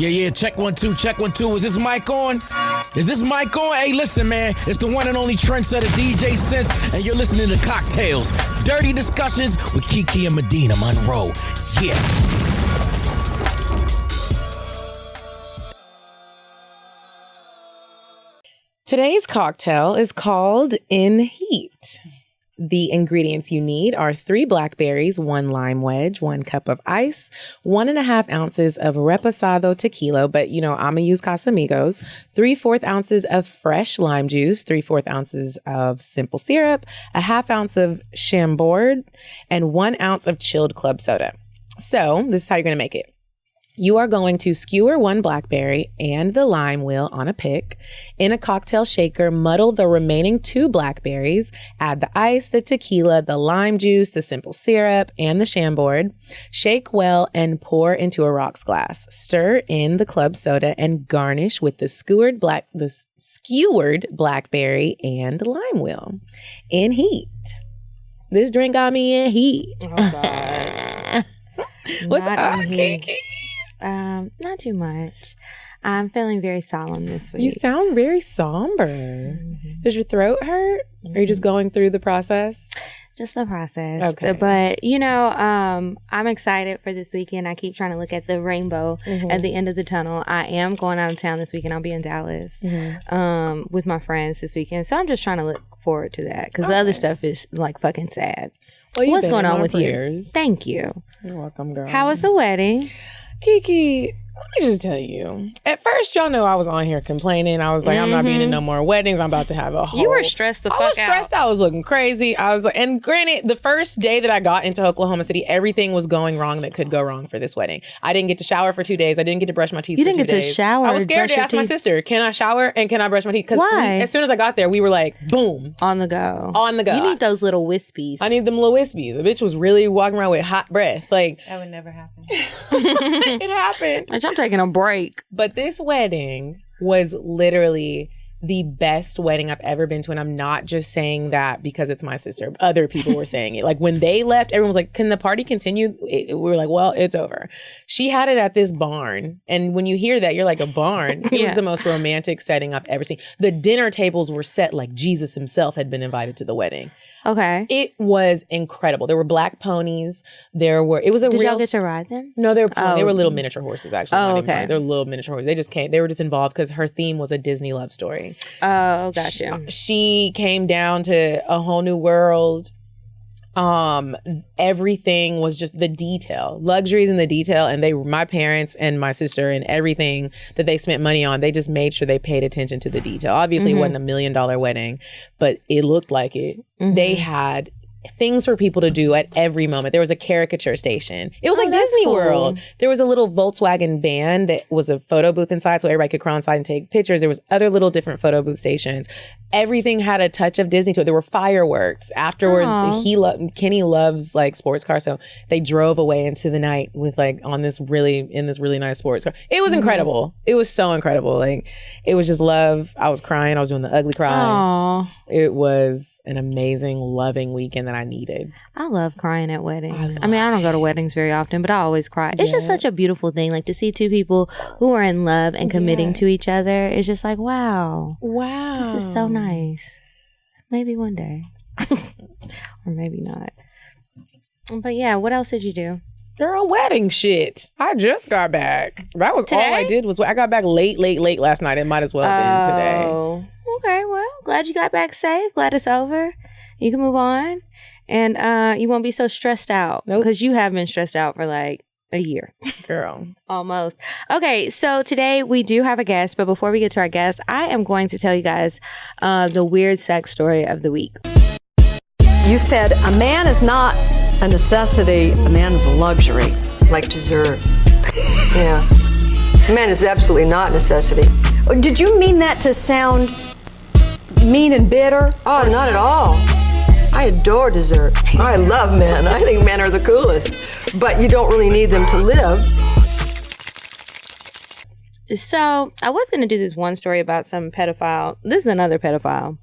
Yeah, check 1 2, check 1 2. Is this mic on? Is this mic on? Hey, listen, man. It's the one and only trendsetter DJ Sense, and you're listening to CockTales. Dirty discussions with Kiki and Medina Monroe. Yeah. Today's cocktail is called In Heat. The ingredients you need are 3 blackberries, 1 lime wedge, 1 cup of ice, 1.5 ounces of reposado tequila, but I'm gonna use Casamigos, 3/4 ounces of fresh lime juice, 3/4 ounces of simple syrup, a 1/2 ounce of Chambord, and 1 ounce of chilled club soda. So this is how you're gonna make it. You are going to skewer 1 blackberry and the lime wheel on a pick. In a cocktail shaker, muddle the remaining 2 blackberries, add the ice, the tequila, the lime juice, the simple syrup, and the Chambord. Shake well and pour into a rocks glass. Stir in the club soda and garnish with the skewered blackberry and lime wheel. In heat. This drink got me in heat. Oh, God. What's up, Kiki? Not too much. I'm feeling very solemn this week. You sound very somber. Mm-hmm. Does your throat hurt? Mm-hmm. Are you just going through the process? Just the process. Okay. But, I'm excited for this weekend. I keep trying to look at the rainbow at the end of the tunnel. I am going out of town this weekend. I'll be in Dallas with my friends this weekend. So I'm just trying to look forward to that because the other stuff is like fucking sad. Well, what's going on with you? Thank you. You're welcome, girl. How was the wedding? Kiki, let me just tell you. At first, y'all know I was on here complaining. I was like, I'm not being in no more weddings. I'm about to have a whole... You were stressed the fuck out. I was stressed out. I was looking crazy. I was like, and granted, the first day that I got into Oklahoma City, everything was going wrong that could go wrong for this wedding. I didn't get to shower for 2 days. I didn't get to brush my teeth for 2 days. You didn't get to shower? I was scared to ask my sister, can I shower and can I brush my teeth? Why? As soon as I got there, we were like, boom. On the go. On the go. You need those little wispies. I need them little wispies. The bitch was really walking around with hot breath. Like, that would never happen. It happened. Bitch, I'm taking a break. But this wedding was literally the best wedding I've ever been to. And I'm not just saying that because it's my sister. Other people were saying it. Like when they left, everyone was like, can the party continue? We were like, well, it's over. She had it at this barn. And when you hear that, you're like, a barn. It was the most romantic setting I've ever seen. The dinner tables were set like Jesus himself had been invited to the wedding. Okay. It was incredible. There were black ponies. Did y'all get to ride them? No, they were little miniature horses, actually. Oh, okay. They're little miniature horses. They were just involved because her theme was a Disney love story. Oh, gotcha. She came down to a whole new world. Everything was just the detail, luxuries in the detail. And my parents and my sister and everything that they spent money on, they just made sure they paid attention to the detail. Obviously, it wasn't $1 million wedding, but it looked like it. They had things for people to do at every moment. There was a caricature station. It was like Disney World. There was a little Volkswagen van that was a photo booth inside so everybody could crawl inside and take pictures. There was other little different photo booth stations. Everything had a touch of Disney to it. There were fireworks. Afterwards, Kenny loves like sports cars, so they drove away into the night with like in this really nice sports car. It was incredible. It was so incredible. Like it was just love. I was crying. I was doing the ugly cry. Aww. It was an amazing, loving weekend that I needed. I love crying at weddings. I don't go to weddings very often, but I always cry. It's just such a beautiful thing. Like to see 2 people who are in love and committing to each other. It's just like, wow. This is so nice. Maybe one day. Or maybe not. But yeah, what else did you do? Girl, wedding shit. I just got back. That was today? All I did was I got back late last night. It might as well have been today. Oh, okay. Well, glad you got back safe. Glad it's over. You can move on. And you won't be so stressed out. Nope. Because you have been stressed out for like a year. Girl. Almost. Okay, so today we do have a guest, but before we get to our guest, I am going to tell you guys the weird sex story of the week. You said a man is not a necessity, a man is a luxury. Like dessert. Yeah. A man is absolutely not a necessity. Did you mean that to sound mean and bitter? Oh, not at all. I adore dessert. I love men. I think men are the coolest. But you don't really need them to live. So I was going to do this one story about some pedophile. This is another pedophile.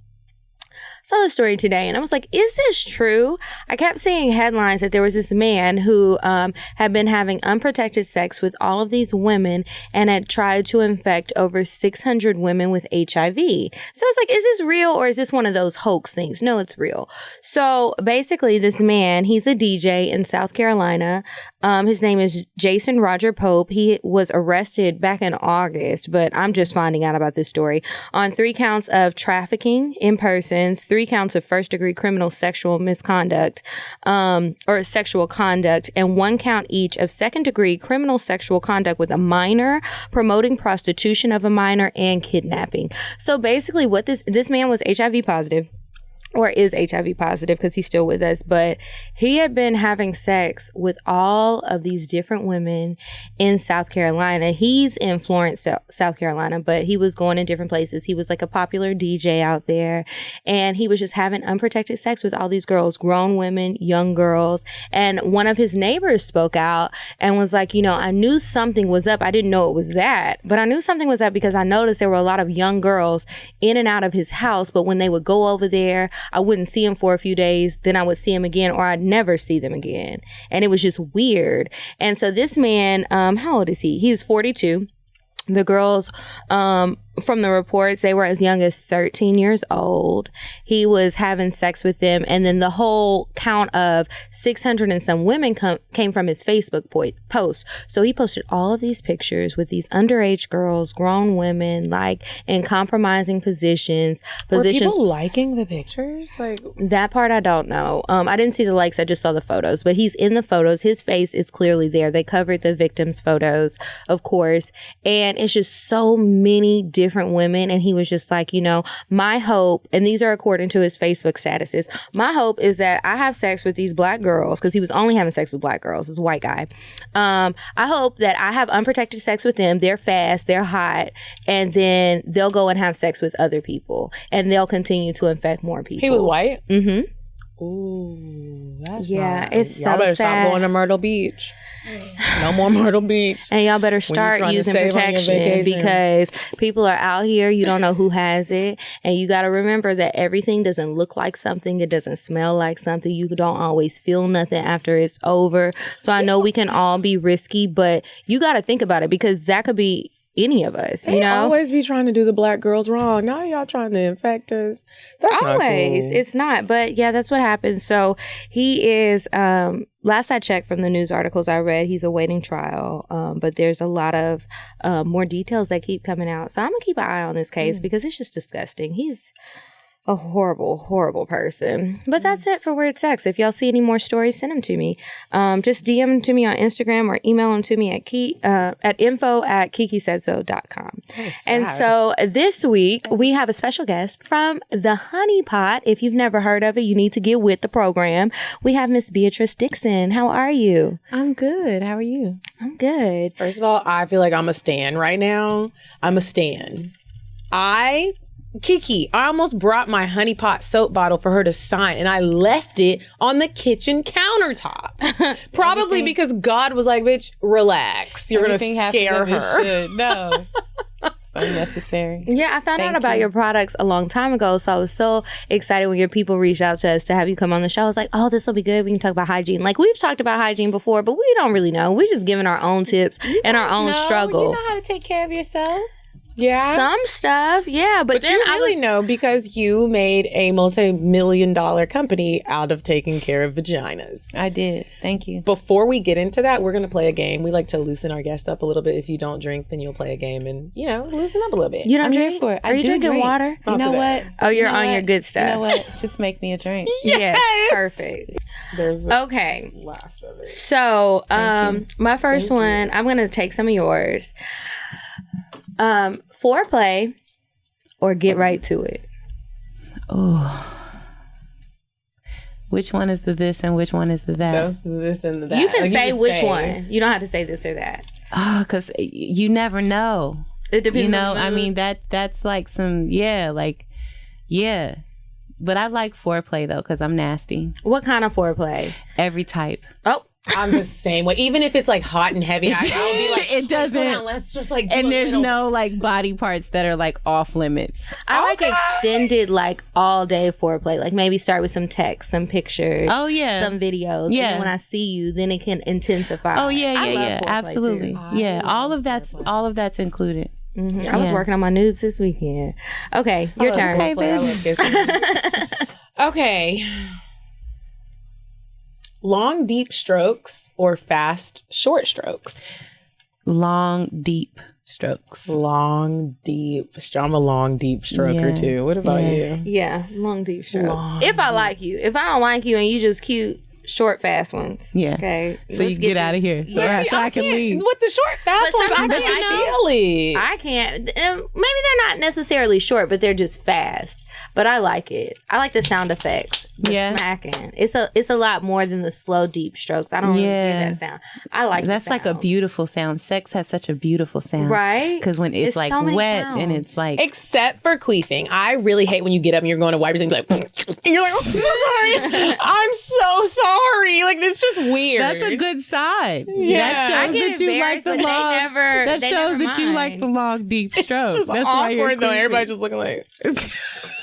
saw the story today and I was like, is this true? I kept seeing headlines that there was this man who had been having unprotected sex with all of these women and had tried to infect over 600 women with HIV. So I was like, is this real or is this one of those hoax things? No, it's real. So basically this man, he's a DJ in South Carolina. His name is Jason Roger Pope. He was arrested back in August, but I'm just finding out about this story, on 3 counts of trafficking in persons, 3 counts of first-degree criminal sexual misconduct, or sexual conduct, and 1 count each of second-degree criminal sexual conduct with a minor, promoting prostitution of a minor, and kidnapping. So basically what this man was HIV positive. Or is HIV positive because he's still with us, but he had been having sex with all of these different women in South Carolina. He's in Florence, South Carolina, but he was going in different places. He was like a popular DJ out there, and he was just having unprotected sex with all these girls, grown women, young girls. And one of his neighbors spoke out and was like, I knew something was up. I didn't know it was that, but I knew something was up because I noticed there were a lot of young girls in and out of his house, but when they would go over there, I wouldn't see him for a few days, then I would see him again, or I'd never see them again. And it was just weird. And so this man, how old is he? He's 42. The girls, from the reports, they were as young as 13 years old. He was having sex with them. And then the whole count of 600 and some women came from his Facebook post. So he posted all of these pictures with these underage girls, grown women, like in compromising positions. Were people liking the pictures? Like that part, I don't know. I didn't see the likes. I just saw the photos. But he's in the photos. His face is clearly there. They covered the victims' photos, of course. And it's just so many different women. And he was just like, my hope, and these are according to his Facebook statuses, my hope is that I have sex with these black girls, because he was only having sex with black girls, this white guy. I hope that I have unprotected sex with them. They're fast, they're hot, and then they'll go and have sex with other people, and they'll continue to infect more people. He was white? Mm-hmm. Ooh, that's it's so sad. Y'all better stop going to Myrtle Beach. No more Myrtle Beach. And y'all better start using protection, because people are out here. You don't know who has it. And you got to remember that everything doesn't look like something. It doesn't smell like something. You don't always feel nothing after it's over. So I know we can all be risky, but you got to think about it, because that could be any of us, they always be trying to do the black girls wrong. Now y'all trying to infect us. That's always not cool. It's not, but yeah, that's what happens. So he is, last I checked from the news articles I read, he's awaiting trial, but there's a lot of more details that keep coming out. So I'm gonna keep an eye on this case, because it's just disgusting. He's a horrible, horrible person. But that's it for Weird Sex. If y'all see any more stories, send them to me. Just DM them to me on Instagram, or email them to me at info@kikisaidso.com. And so this week, we have a special guest from the Honey Pot. If you've never heard of it, you need to get with the program. We have Miss Beatrice Dixon. How are you? I'm good. How are you? I'm good. First of all, I feel like I'm a stan right now. I'm a stan. Kiki, I almost brought my Honey Pot soap bottle for her to sign, and I left it on the kitchen countertop. Probably because God was like, bitch, relax. You're going to scare her. No. So necessary. Yeah, I found out about your products a long time ago, so I was so excited when your people reached out to us to have you come on the show. I was like, oh, this will be good. We can talk about hygiene. Like, we've talked about hygiene before, but we don't really know. We're just giving our own tips and our own struggle. You know how to take care of yourself. Yeah. Some stuff, yeah. But then you really know, because you made a multi-million-dollar company out of taking care of vaginas. I did. Thank you. Before we get into that, we're going to play a game. We like to loosen our guest up a little bit. If you don't drink, then you'll play a game and, loosen up a little bit. You don't drink? Here for it. Are you drinking water? You know what? Oh, you're on your good stuff. You know what? Just make me a drink. Yes. Perfect. There's the okay. last of it. So, my first one, I'm going to take some of yours. Foreplay or get right to it? Oh. Which one is the this and which one is the that? That's the this and the that. You can say which one. You don't have to say this or that. Oh, because you never know. It depends on I mean, that's like some, yeah. But I like foreplay, though, because I'm nasty. What kind of foreplay? Every type. Oh, I'm the same way. Even if it's like hot and heavy, I'll be like, it doesn't. Let's just like, And there's no like body parts that are like off limits. I like extended like all day foreplay. Like maybe start with some text, some pictures. Oh yeah, some videos. Yeah. And then when I see you, then it can intensify. Oh yeah, I love yeah, foreplay, absolutely. too. Yeah, all of that's included. Mm-hmm. I was working on my nudes this weekend. Okay, your turn. Okay, I love kisses. Okay. Long, deep strokes or fast, short strokes? Long, deep strokes. Long, deep. I'm a long, deep stroker too. What about you? Yeah, long deep strokes. If I like you. If I don't like you and you just cute, short, fast ones. Yeah. Okay. So you get out of here. So I can leave. With the short, fast But ones, I sometimes can I feel it. I can't. Maybe they're not necessarily short, but they're just fast. But I like it. I like the sound effects. The smacking. It's a lot more than the slow, deep strokes. I don't really hear that sound. I like that's the like a sounds. beautiful sound. Sex has such a beautiful sound, Right? Because when it's like so many wet sounds. and it's like Except for queefing. I really hate when you get up and you're going to wipe your and be like, and you're like, I'm so sorry. I'm so sorry. Like, it's just weird. that's a good sign. Yeah. That I shows get that you like embarrassed, the but they long. never- That they shows never that you mind. like the long, deep stroke. It's That's why you're awkward though. queefing. Everybody's just looking like,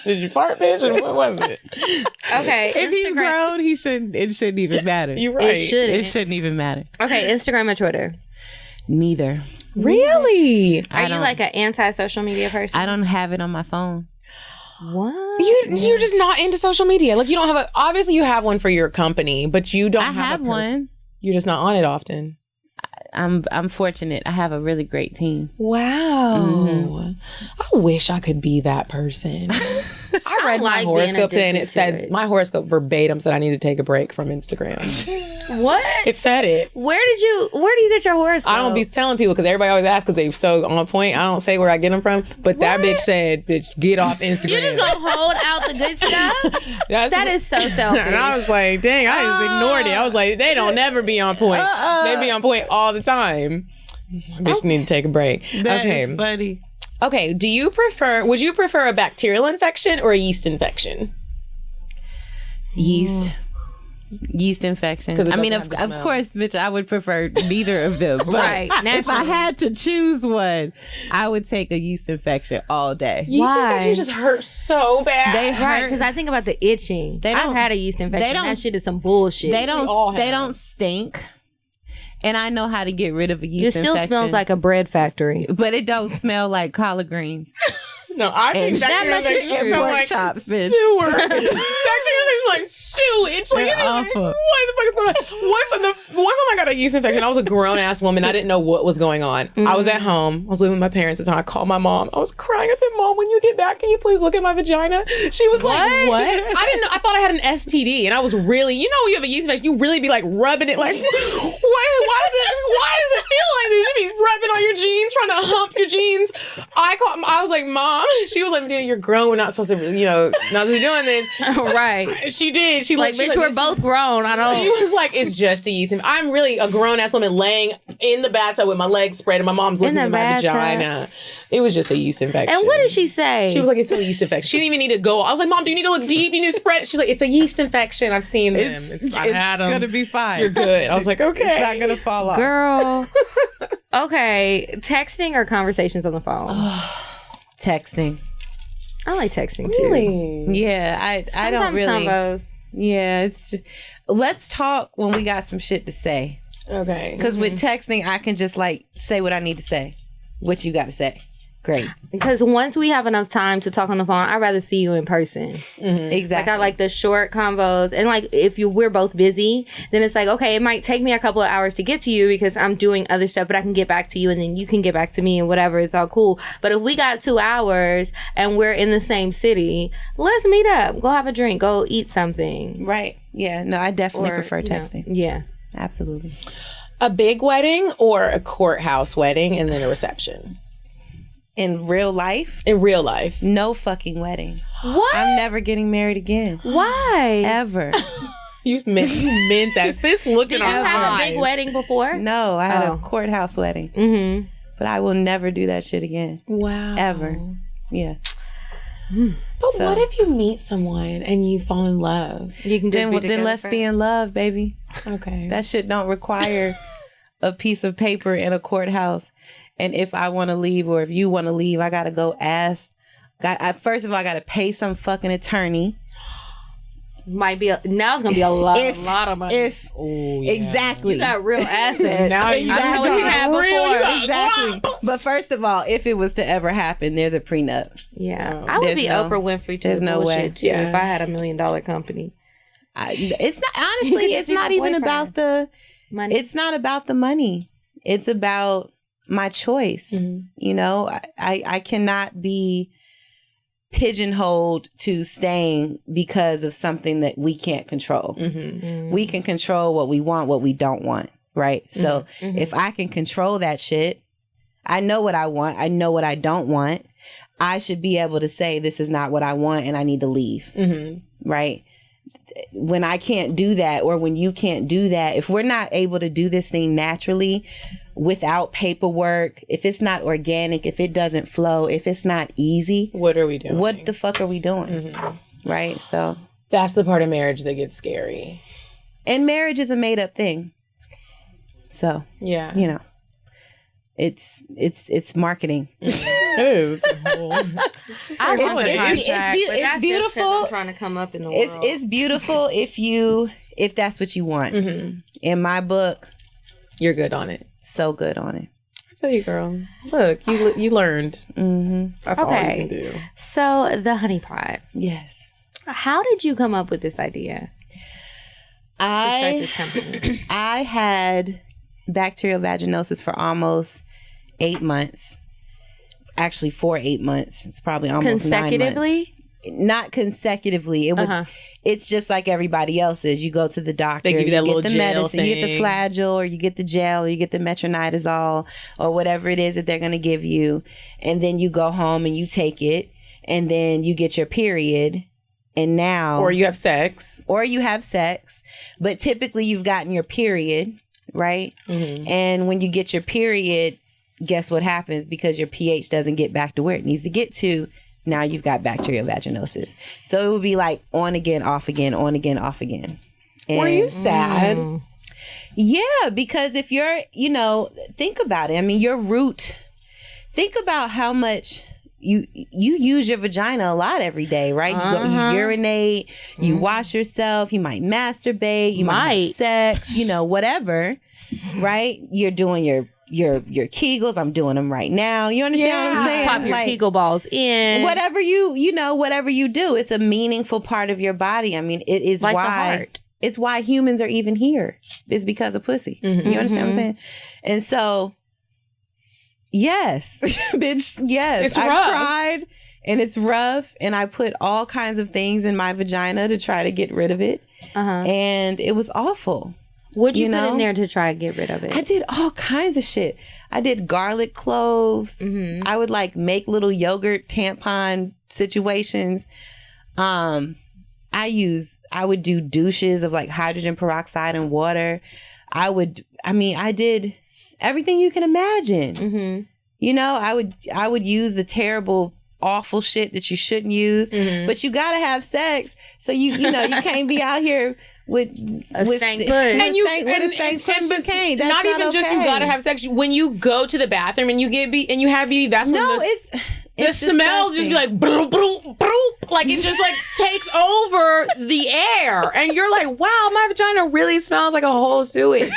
did you fart, bitch? And what was it? Okay. If he's grown, he shouldn't. It shouldn't even matter. You're right. It shouldn't. It shouldn't even matter. Okay, Instagram or Twitter? Neither. Really? Are you like an anti-social media person? I don't have it on my phone. What? You're just not into social media. Like, you don't have obviously you have one for your company, but you don't I have a person. one. You're just not on it often. I'm fortunate. I have a really great team. Wow. I wish I could be that person. I read my like horoscope being today and it addicted said, to it. my horoscope verbatim said I need to take a break from Instagram. What? It said it. Where do you get your horoscope? I don't be telling people because everybody always asks because they so on point. I don't say where I get them from. But that bitch said, bitch, get off Instagram. You just gonna hold out the good stuff? That is so selfish. And I was like, dang, I just ignored it. I was like, they don't never be on point. They be on point all the time. Bitch, need to take a break. That is funny. Okay, would you prefer a bacterial infection or a yeast infection? Yeast infection. 'Cause it I mean, doesn't of have the smell. course, bitch, I would prefer neither of them. But Right, if I naturally. had to choose one, I would take a yeast infection all day. Yeast Why? infections just hurt so bad. They Right, hurt. because I think about the itching. They I've don't- had a yeast infection. they don't- That shit is some bullshit. They all don't. They have. don't stink. And I know how to get rid of a It yeast still infection. smells like a bread factory. but it don't smell like collard greens. No, I think And that much is true. smell Pork like chops, bitch. sewer. Bacterial infections like sewage. Like, They're it is like, awful. what the fuck is going on? One time I got a yeast infection. I was a grown ass woman. I didn't know what was going on. I was at home. I was living with my parents at the time. I called my mom. I was crying. I said, "Mom, when you get back, can you please look at my vagina?" She was like, "What?" I didn't know. I thought I had an STD, and I was really, when you have a yeast infection, you really be like rubbing it, like, why does it feel like this? You be rubbing on your jeans, trying to hump your jeans. I was like, "Mom," she was like, "Medina, you're grown. We're not supposed to, not supposed to be doing this." Right. She did. She Like, she bitch, we're both grown. I She don't. was like, "It's just a yeast infection." I'm really a grown ass woman laying in the bathtub with my legs spread, and my mom's looking the at my bathtub? vagina. It was just a yeast infection. And what did she say? She was like, "It's a yeast infection." She didn't even need to go. I was like, "Mom, do you need to look deep? You need to spread it." She was like, "It's a yeast infection. I've seen them. I had them. gonna be fine. You're good." I was like, "Okay." It's not gonna fall off. Girl. Okay. Texting or conversations on the phone? Texting. I like texting too. Yeah, I don't Sometimes really. combos. Yeah, it's just, let's talk when we got some shit to say. Okay. Because with texting, I can just like say what I need to say. What you got to say. Great. Because once we have enough time to talk on the phone, I'd rather see you in person. Exactly. Like I like the short convos, and like if we're both busy, then it's like, okay, it might take me a couple of hours to get to you because I'm doing other stuff, but I can get back to you, and then you can get back to me, and whatever. It's all cool. But if we got 2 hours and we're in the same city, let's meet up, go have a drink, go eat something. Right. Yeah. No, I definitely Or, prefer you know, texting. yeah. Absolutely. A big wedding or a courthouse wedding and then a reception? In real life, In real life. no fucking wedding. What? I'm never getting married again. Why? Ever. You meant that. Sis, look Did at you our have a eyes. big wedding before? No, I had Oh. a courthouse wedding. Mm-hmm. But I will never do that shit again. Wow. Ever. Yeah. But But what if you meet someone and you fall in love? You can just then let's be in love, baby. Okay. That shit don't require a piece of paper in a courthouse. And if I want to leave or if you want to leave, I got to go ask. First of all, I got to pay some fucking attorney. Now it's gonna be a lot of money. Exactly, you got real assets. Now I don't know what you had before. Exactly. But first of all, if it was to ever happen, there's a prenup. Yeah, I would be Oprah Winfrey too. There's no way too if I had $1 million company. It's not honestly. It's not even about the money. It's not about the money. It's about my choice. Mm-hmm. You know, I cannot be pigeonholed to staying because of something that we can't control. We can control what we want, what we don't want, right? So if I can control that shit, I know what I want, I know what I don't want, I should be able to say this is not what I want and I need to leave, right? When I can't do that, or when you can't do that, if we're not able to do this thing naturally without paperwork, if it's not organic, if it doesn't flow, if it's not easy, what are we doing? What the fuck are we doing? Right? So that's the part of marriage that gets scary. And marriage is a made up thing. So, yeah, you know, it's marketing. It is. It's beautiful. I'm trying to come up in the world. It's beautiful if that's what you want. In my book, you're good on it. So good on it. I feel you, girl. Look, you learned. That's all you can do. So the honey pot. Yes. How did you come up with this idea to start this company? I had bacterial vaginosis for almost 8 months. Actually, for 8 months. It's probably almost 9 months. Not consecutively. It would. It's just like everybody else is. You go to the doctor, they give you that little get the medicine, you get the Flagyl, or you get the gel, or you get the metronidazole, or whatever it is that they're going to give you, and then you go home and you take it, and then you get your period, and now, or you have sex, but typically you've gotten your period, right? And when you get your period, guess what happens? Because your pH doesn't get back to where it needs to get to. Now you've got bacterial vaginosis. So it would be like on again, off again, on again, off again. And were you sad? Yeah, because if you're, think about it. I mean, your root, think about how much you use your vagina a lot every day, right? You urinate, you wash yourself, you might masturbate, you might have sex, whatever, right? You're doing your Kegels. I'm doing them right now. You understand what I'm saying? Pop your Kegel balls in. Whatever whatever you do, it's a meaningful part of your body. I mean, it is like why the heart. It's why humans are even here. It's because of pussy. You understand what I'm saying? And so, yes, bitch, yes. It's I rough. cried and it's rough. And I put all kinds of things in my vagina to try to get rid of it. And it was awful. What'd you put in there to try to get rid of it? I did all kinds of shid. I did garlic cloves. I would make little yogurt tampon situations. I would do douches of hydrogen peroxide and water. I did everything you can imagine. I would use the terrible, awful shit that you shouldn't use, but you gotta have sex. So you can't be out here with a stank puss. And you can't. That's not even just you gotta have sex. When you go to the bathroom and you have BB, that's when the smell just be like broop, broop, broop. Like it just takes over the air, and you're like, wow, my vagina really smells like a whole sewage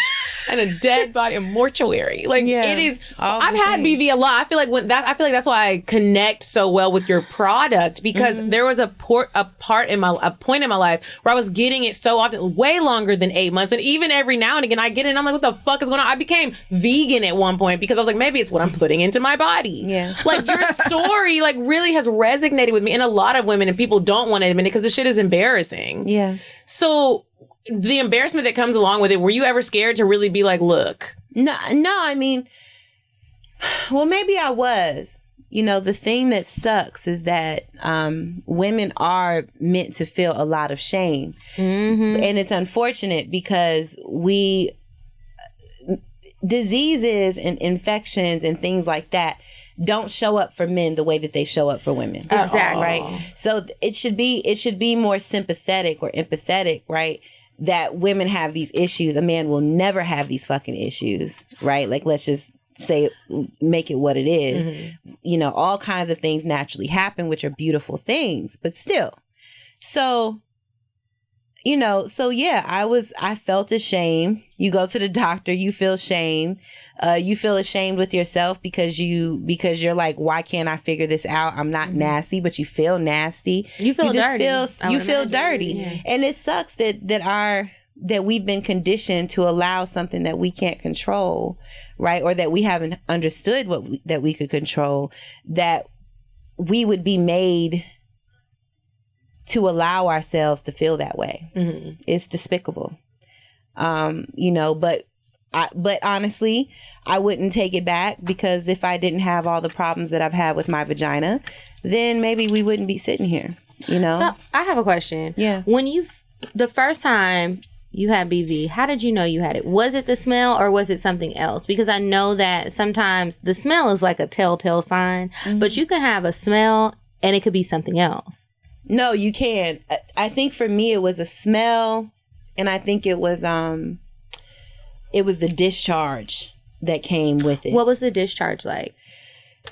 and a dead body, a mortuary. It is. I've had BV a lot. I feel like that's why I connect so well with your product, because there was a point in my life where I was getting it so often, way longer than 8 months, and even every now and again I get it and I'm like, what the fuck is going on? I became vegan at one point because I was like, maybe it's what I'm putting into my body. Yeah. Your story really has resonated with me, and a lot of women, and people don't want to admit it because the shit is embarrassing. Yeah. So the embarrassment that comes along with it, were you ever scared to really be like, look? No, I mean, well, maybe I was. The thing that sucks is that women are meant to feel a lot of shame. And it's unfortunate because diseases and infections and things like that, don't show up for men the way that they show up for women. Exactly. Right. So it should be more sympathetic or empathetic, right? That women have these issues. A man will never have these fucking issues, right? Like, let's just say, make it what it is. You know, all kinds of things naturally happen, which are beautiful things, but still. So, you know, so yeah, I felt ashamed. You go to the doctor, you feel shame. You feel ashamed with yourself because you're like, why can't I figure this out? I'm not nasty, but you feel nasty. You feel dirty. You feel dirty. Yeah. And it sucks that we've been conditioned to allow something that we can't control, right? Or that we haven't understood that we could control, that we would be made to allow ourselves to feel that way. It's despicable. You know, but honestly, I wouldn't take it back, because if I didn't have all the problems that I've had with my vagina, then maybe we wouldn't be sitting here, you know? So I have a question. Yeah. When the first time you had BV, how did you know you had it? Was it the smell or was it something else? Because I know that sometimes the smell is like a telltale sign, but you can have a smell and it could be something else. No, you can. I think for me it was a smell, and I think it was the discharge that came with it. What was the discharge like?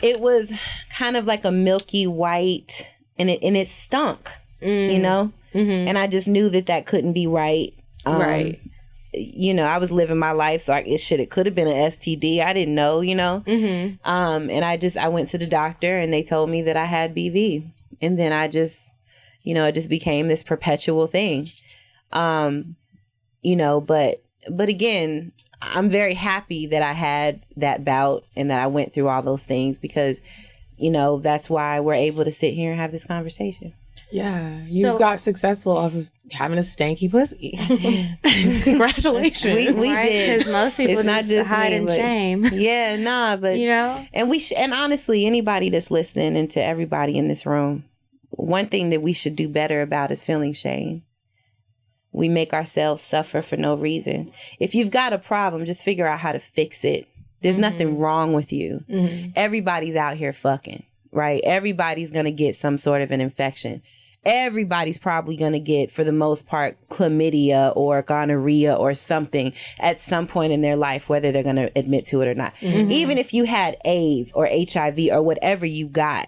It was kind of like a milky white, and it stunk, you know? And I just knew that couldn't be right. Right. You know, I was living my life, so it could have been an STD. I didn't know, you know? And I went to the doctor, and they told me that I had BV. And then I just, you know, it just became this perpetual thing. You know, but again, I'm very happy that I had that bout and that I went through all those things, because, you know, that's why we're able to sit here and have this conversation. Yeah, you got successful off of having a stanky pussy. Congratulations. We did. Because most people just hide in shame. Yeah, nah, but you know, and and honestly, anybody that's listening, and to everybody in this room, one thing that we should do better about is feeling shame. We make ourselves suffer for no reason. If you've got a problem, just figure out how to fix it. There's nothing wrong with you. Everybody's out here fucking, right? Everybody's going to get some sort of an infection. Everybody's probably going to get, for the most part, chlamydia or gonorrhea or something at some point in their life, whether they're going to admit to it or not. Even if you had AIDS or HIV or whatever you got,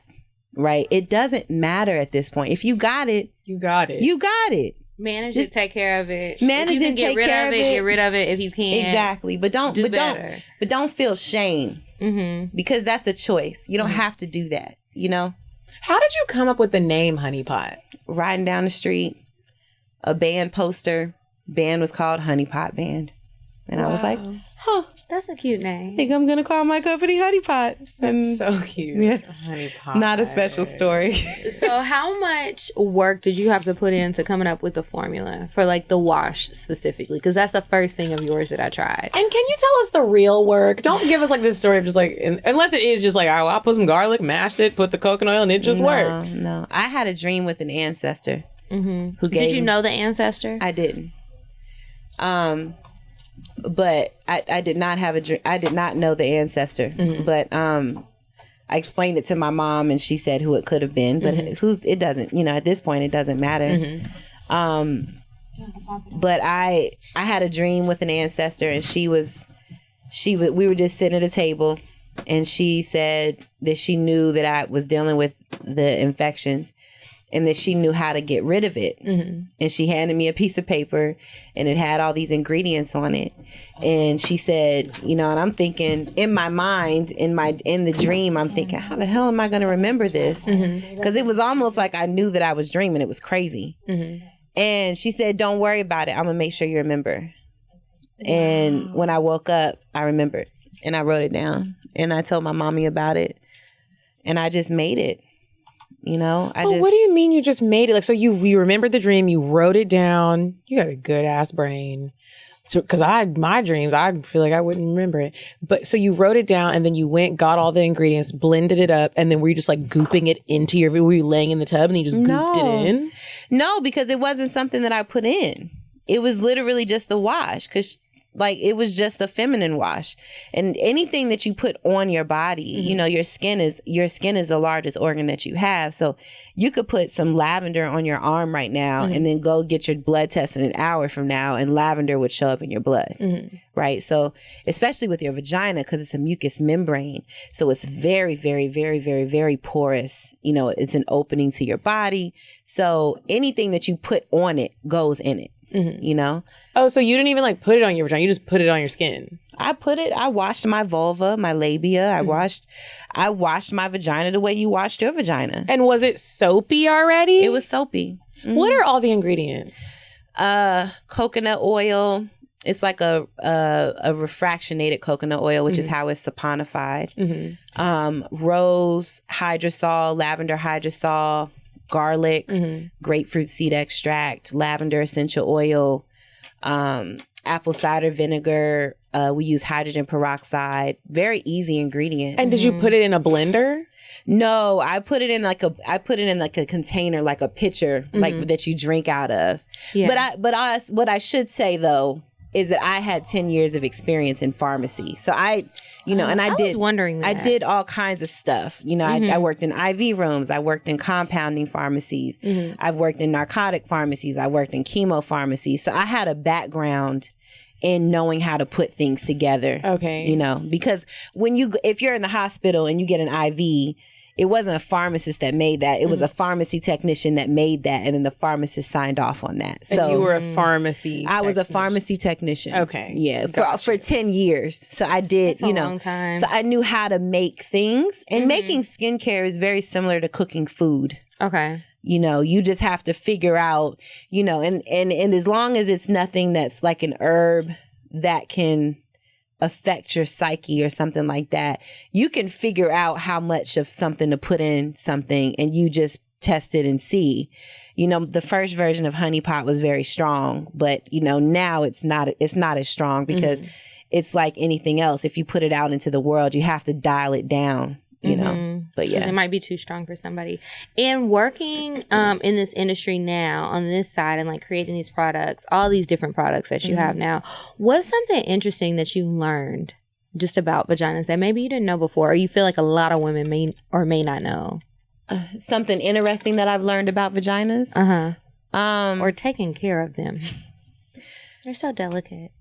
right? It doesn't matter at this point. If you got it, you got it. You got it. Manage it, take care of it. Manage it, take care of it. Get rid of it if you can. Exactly, but don't feel shame, because that's a choice. You don't have to do that. You know. How did you come up with the name Honey Pot? Riding down the street, a band poster. Band was called Honey Pot Band, and I was like, huh. That's a cute name. I think I'm going to call my company Honey Pot. That's so cute. Yeah. Honey Pot. Not a special story. So how much work did you have to put into coming up with the formula for like the wash specifically? Because that's the first thing of yours that I tried. And can you tell us the real work? Don't give us like this story of just like, unless it is just like, oh, I put some garlic, mashed it, put the coconut oil, and it just worked. No. I had a dream with an ancestor who gave Did you know the ancestor? I didn't. But I did not have a dream. I did not know the ancestor. But I explained it to my mom, and she said who it could have been. But it doesn't. You know, at this point, it doesn't matter. But I had a dream with an ancestor, and we were just sitting at a table, and she said that she knew that I was dealing with the infections, and that she knew how to get rid of it. And she handed me a piece of paper, and it had all these ingredients on it. And she said, you know, and I'm thinking in my mind, in the dream, I'm thinking, how the hell am I going to remember this? Because it was almost like I knew that I was dreaming. It was crazy. And she said, don't worry about it. I'm going to make sure you remember. And when I woke up, I remembered, and I wrote it down, and I told my mommy about it, and I just made it. You know, what do you mean you just made it? Like, so you remembered the dream, you wrote it down. You got a good ass brain. Because my dreams, I feel like I wouldn't remember it. But so you wrote it down, and then you went, got all the ingredients, blended it up, and then were you just like gooping it into were you laying in the tub and you just gooped it in? No, because it wasn't something that I put in. It was literally just the wash. Because Like, it was just a feminine wash. And anything that you put on your body, you know, your skin is the largest organ that you have. So you could put some lavender on your arm right now and then go get your blood test in an hour from now, and lavender would show up in your blood. Right? So especially with your vagina, because it's a mucous membrane. So it's very, very, very, very, very porous. You know, it's an opening to your body. So anything that you put on it goes in it. You know? Oh, so you didn't even like put it on your vagina, you just put it on your skin. I washed my vulva, my labia. I washed my vagina the way you washed your vagina. And was it soapy already? It was soapy. What are all the ingredients? Coconut oil. It's like a refractionated coconut oil, which is how it's saponified. Rose hydrosol, lavender hydrosol, garlic, grapefruit seed extract, lavender essential oil, apple cider vinegar. We use hydrogen peroxide. Very easy ingredients. And did you put it in a blender? No, I put it in like a container, like a pitcher, like that you drink out of. Yeah. What I should say though is that I had 10 years of experience in pharmacy. So I was wondering that. I did all kinds of stuff. You know, I worked in IV rooms. I worked in compounding pharmacies. I've worked in narcotic pharmacies. I worked in chemo pharmacies. So I had a background in knowing how to put things together. Okay. You know, because if you're in the hospital and you get an IV, it wasn't a pharmacist that made that. It was a pharmacy technician that made that, and then the pharmacist signed off on that. So and you were a pharmacy I was a pharmacy technician. Okay. Yeah, for 10 years. So I did, That's a long time. So I knew how to make things. And making skincare is very similar to cooking food. Okay. You know, you just have to figure out, you know, and as long as it's nothing that's like an herb that can affect your psyche or something like that, you can figure out how much of something to put in something, and you just test it and see. You know, the first version of honey pot was very strong, but you know, now it's not as strong because it's like anything else. If you put it out into the world, you have to dial it down. You know, but yeah, it might be too strong for somebody. And working in this industry now on this side and like creating these products, all these different products that you have now, what's something interesting that you learned just about vaginas that maybe you didn't know before, or you feel like a lot of women may or may not know? Something interesting that I've learned about vaginas, or taking care of them. They're so delicate.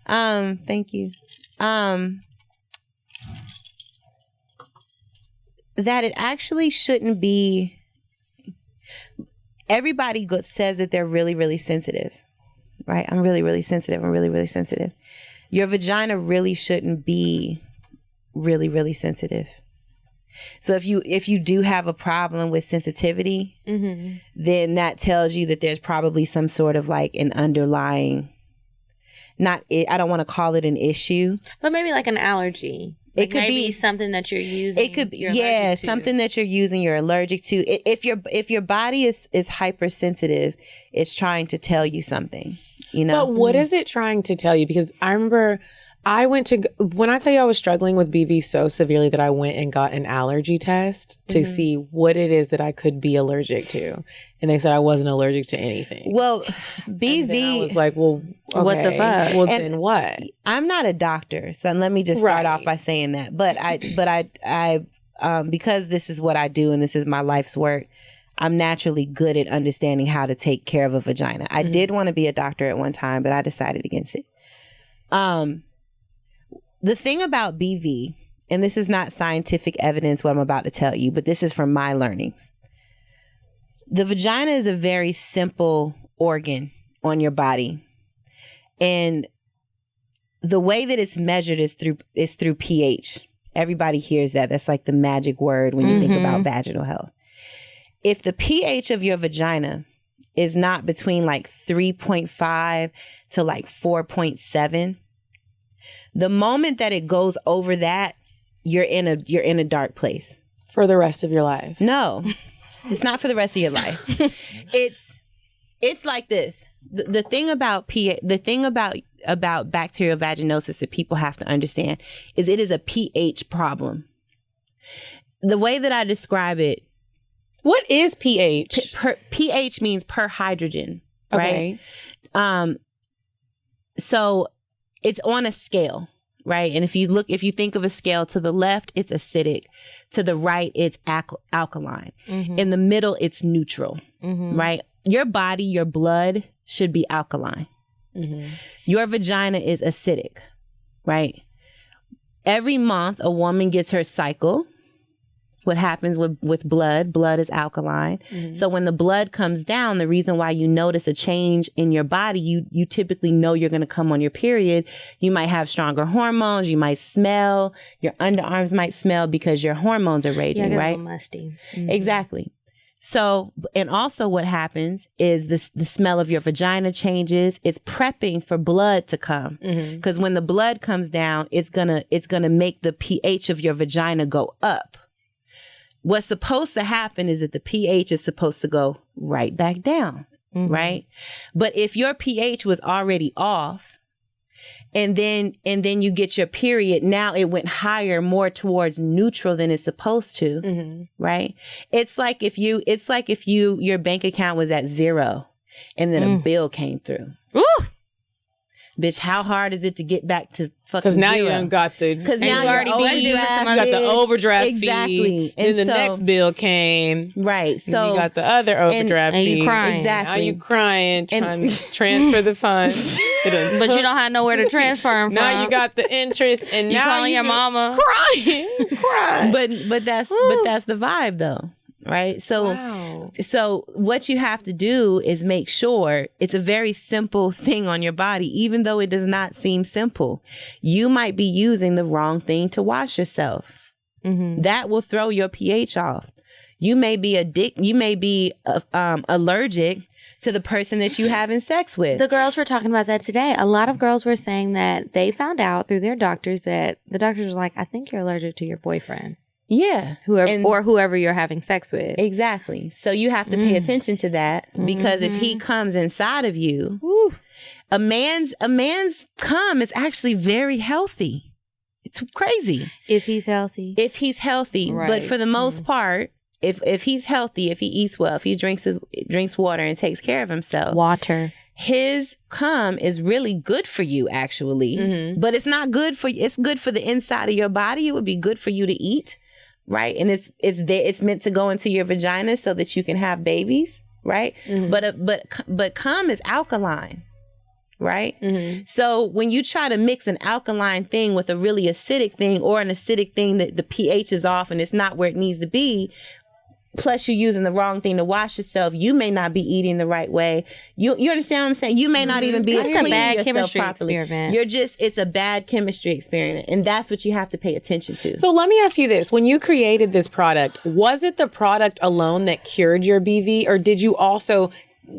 Thank you. That it actually shouldn't be. Everybody says that they're really, really sensitive, right? I'm really, really sensitive. I'm really, really sensitive. Your vagina really shouldn't be really, really sensitive. So if you do have a problem with sensitivity, then that tells you that there's probably some sort of like an underlying, I don't want to call it an issue, but maybe like an allergy. Like it could be something that you're using. It could be, something that you're using, you're allergic to. If your body is hypersensitive, it's trying to tell you something, you know? But what is it trying to tell you? Because I remember when I tell you I was struggling with BV so severely that I went and got an allergy test to see what it is that I could be allergic to. And they said I wasn't allergic to anything. Well, BV. And then I was like, well, okay. What the fuck? Well, then what? I'm not a doctor, so let me just start off by saying that. But I because this is what I do and this is my life's work, I'm naturally good at understanding how to take care of a vagina. I did want to be a doctor at one time, but I decided against it. The thing about BV, and this is not scientific evidence what I'm about to tell you, but this is from my learnings. The vagina is a very simple organ on your body. And the way that it's measured is through pH. Everybody hears that. That's like the magic word when you think about vaginal health. If the pH of your vagina is not between like 3.5 to like 4.7, the moment that it goes over that, you're in a dark place. For the rest of your life. No. It's not for the rest of your life. It's like this. The thing about about bacterial vaginosis that people have to understand is it is a pH problem. The way that I describe it. What is pH? pH means per hydrogen, right? Okay. So it's on a scale, right? And if you think of a scale, to the left, it's acidic. To the right, it's alkaline. In the middle, it's neutral, right? Your body, your blood should be alkaline. Your vagina is acidic, right? Every month, a woman gets her cycle. What happens with blood is alkaline. So when the blood comes down, the reason why you notice a change in your body, you typically know you're going to come on your period. You might have stronger hormones. You might smell. Your underarms might smell because your hormones are raging, right? A little musty. Exactly. So, and also what happens is the smell of your vagina changes. It's prepping for blood to come. Because when the blood comes down, it's gonna make the pH of your vagina go up. What's supposed to happen is that the pH is supposed to go right back down, right? But if your pH was already off, and then you get your period, now it went higher, more towards neutral than it's supposed to, right? It's like if your bank account was at 0 and then a bill came through. Ooh. Bitch, how hard is it to get back to fucking Because now 0? you done got the... Because now you're already you got the overdraft exactly. fee. And then the so, next bill came. right. So And you got the other overdraft and fee. you crying. Exactly. Now you crying, trying to transfer the funds. But you don't have nowhere to transfer them from. Now you got the interest, and You now calling your just mama. crying. but that's the vibe though, right? So Wow. so what you have to do is make sure it's a very simple thing on your body, even though it does not seem simple. You might be using the wrong thing to wash yourself. That will throw your pH off. You may be allergic to the person that you having sex with. The girls were talking about that today. A lot of girls were saying that they found out through their doctors that the doctors were like, I think you're allergic to your boyfriend. Yeah. Whoever you're having sex with. Exactly. So you have to pay attention to that, because if he comes inside of you, a man's cum is actually very healthy. It's crazy. If he's healthy. Right. But for the most part, if he's healthy, if he eats well, if he drinks water and takes care of himself. Water. His cum is really good for you, actually. But it's not good for you. It's good for the inside of your body. It would be good for you to eat. Right. And it's meant to go into your vagina so that you can have babies. Right. But cum is alkaline. Right. So when you try to mix an alkaline thing with a really acidic thing, or an acidic thing that the pH is off and it's not where it needs to be, plus you're using the wrong thing to wash yourself, you may not be eating the right way. You understand what I'm saying? You may not even be cleaning yourself properly. Experiment. It's a bad chemistry experiment. And that's what you have to pay attention to. So let me ask you this. When you created this product, was it the product alone that cured your BV, or did you also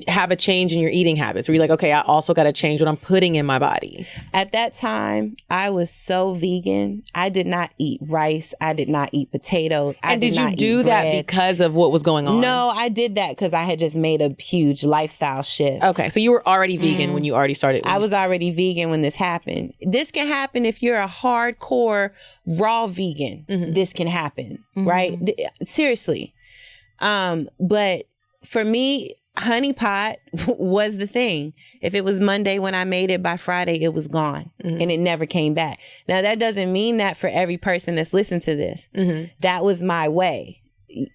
have a change in your eating habits? Were you like, okay, I also got to change what I'm putting in my body? At that time, I was so vegan. I did not eat rice. I did not eat potatoes. And did you do that because of what was going on? No, I did that because I had just made a huge lifestyle shift. Okay, so you were already vegan when you already started. I was already vegan when this happened. This can happen if you're a hardcore raw vegan. This can happen, right? Seriously. But for me, honey pot was the thing. If it was Monday when I made it, by Friday it was gone and it never came back. Now that doesn't mean that for every person that's listened to this. That was my way.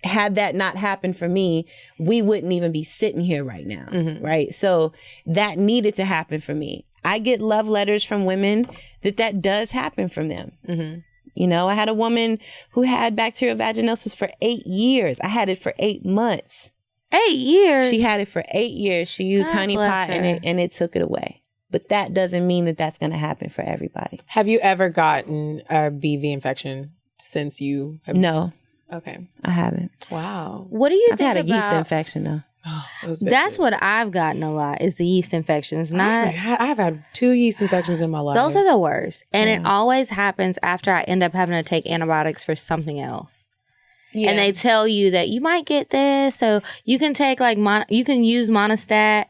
Had that not happened for me, we wouldn't even be sitting here right now, right? So that needed to happen for me. I get love letters from women that does happen from them. You know, I had a woman who had bacterial vaginosis for 8 years. I had it for 8 months. 8 years? She had it for 8 years. She used honey pot and it took it away. But that doesn't mean that that's going to happen for everybody. Have you ever gotten a BV infection since you have... No. Okay. I haven't. Wow. What do you I've think had a about... yeast infection though. That's what I've gotten a lot, is the yeast infections. I've had 2 yeast infections in my life. Those are the worst. And it always happens after I end up having to take antibiotics for something else. Yeah. And they tell you that you might get this, so you can take you can use Monostat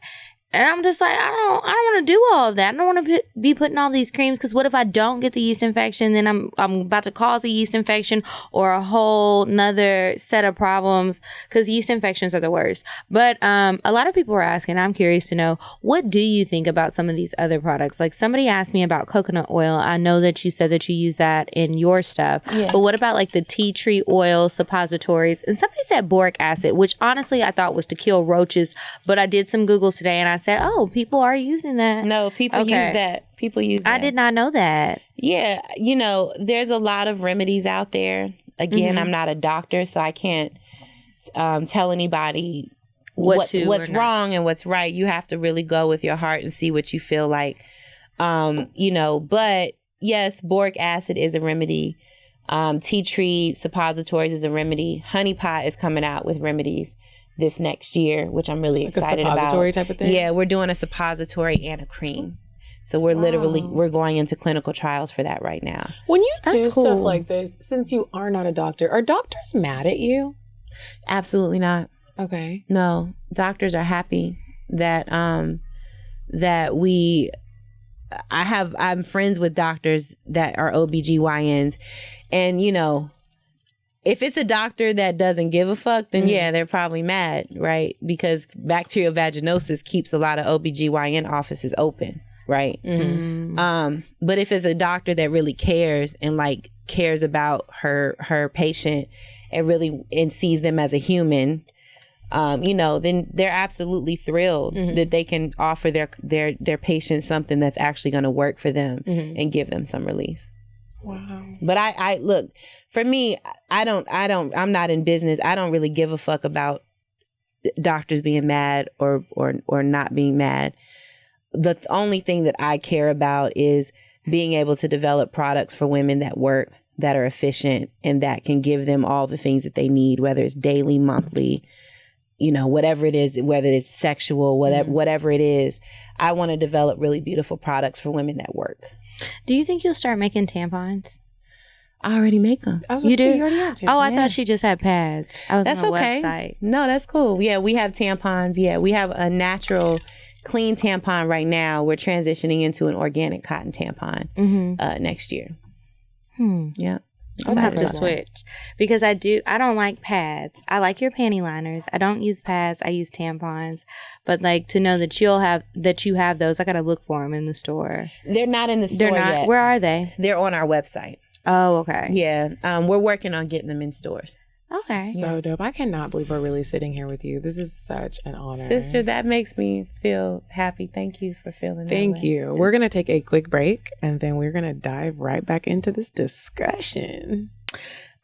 And I'm just like, I don't want to do all of that. I don't want to be putting all these creams, because what if I don't get the yeast infection? Then I'm about to cause a yeast infection or a whole nother set of problems, because yeast infections are the worst. But a lot of people are asking, I'm curious to know, what do you think about some of these other products? Like somebody asked me about coconut oil. I know that you said that you use that in your stuff, but what about like the tea tree oil suppositories? And somebody said boric acid, which honestly I thought was to kill roaches, but I did some Googles today and I said, oh, people are using that. No, people use that. People use that. I did not know that. Yeah. You know, there's a lot of remedies out there. Again, I'm not a doctor, so I can't tell anybody what's wrong and what's right. You have to really go with your heart and see what you feel like. You know, but yes, boric acid is a remedy. Tea tree suppositories is a remedy. Honey pot is coming out with remedies this next year, which I'm really excited about. A suppository type of thing? Yeah, we're doing a suppository and a cream. So we're we're going into clinical trials for that right now. When you do stuff like this, since you are not a doctor, are doctors mad at you? Absolutely not. Okay. No, doctors are happy that I'm friends with doctors that are OBGYNs, and you know, if it's a doctor that doesn't give a fuck, then yeah, they're probably mad, right? Because bacterial vaginosis keeps a lot of OBGYN offices open, right? But if it's a doctor that really cares and like cares about her patient and sees them as a human, you know, then they're absolutely thrilled that they can offer their patients something that's actually going to work for them and give them some relief. Wow. But I look, for me, I'm not in business. I don't really give a fuck about doctors being mad or not being mad. The only thing that I care about is being able to develop products for women that work, that are efficient, and that can give them all the things that they need, whether it's daily, monthly, you know, whatever it is, whether it's sexual, whatever it is. I want to develop really beautiful products for women that work. Do you think you'll start making tampons? I already make them. You do? You already have tampons. Oh, I thought she just had pads. I was That's on the okay. website. No, that's cool. Yeah, we have tampons. Yeah, we have a natural, clean tampon right now. We're transitioning into an organic cotton tampon next year. Yeah. I'll have to switch, because I don't like pads. I like your panty liners. I don't use pads. I use tampons. But like, to know that you have those, I got to look for them in the store. They're not in the store yet. Where are they? They're on our website. Oh, okay. Yeah. We're working on getting them in stores. Okay. So dope. I cannot believe we're really sitting here with you. This is such an honor. Sister, that makes me feel happy. Thank you for feeling that Thank way. you. We're going to take a quick break, and then we're going to dive right back into this discussion.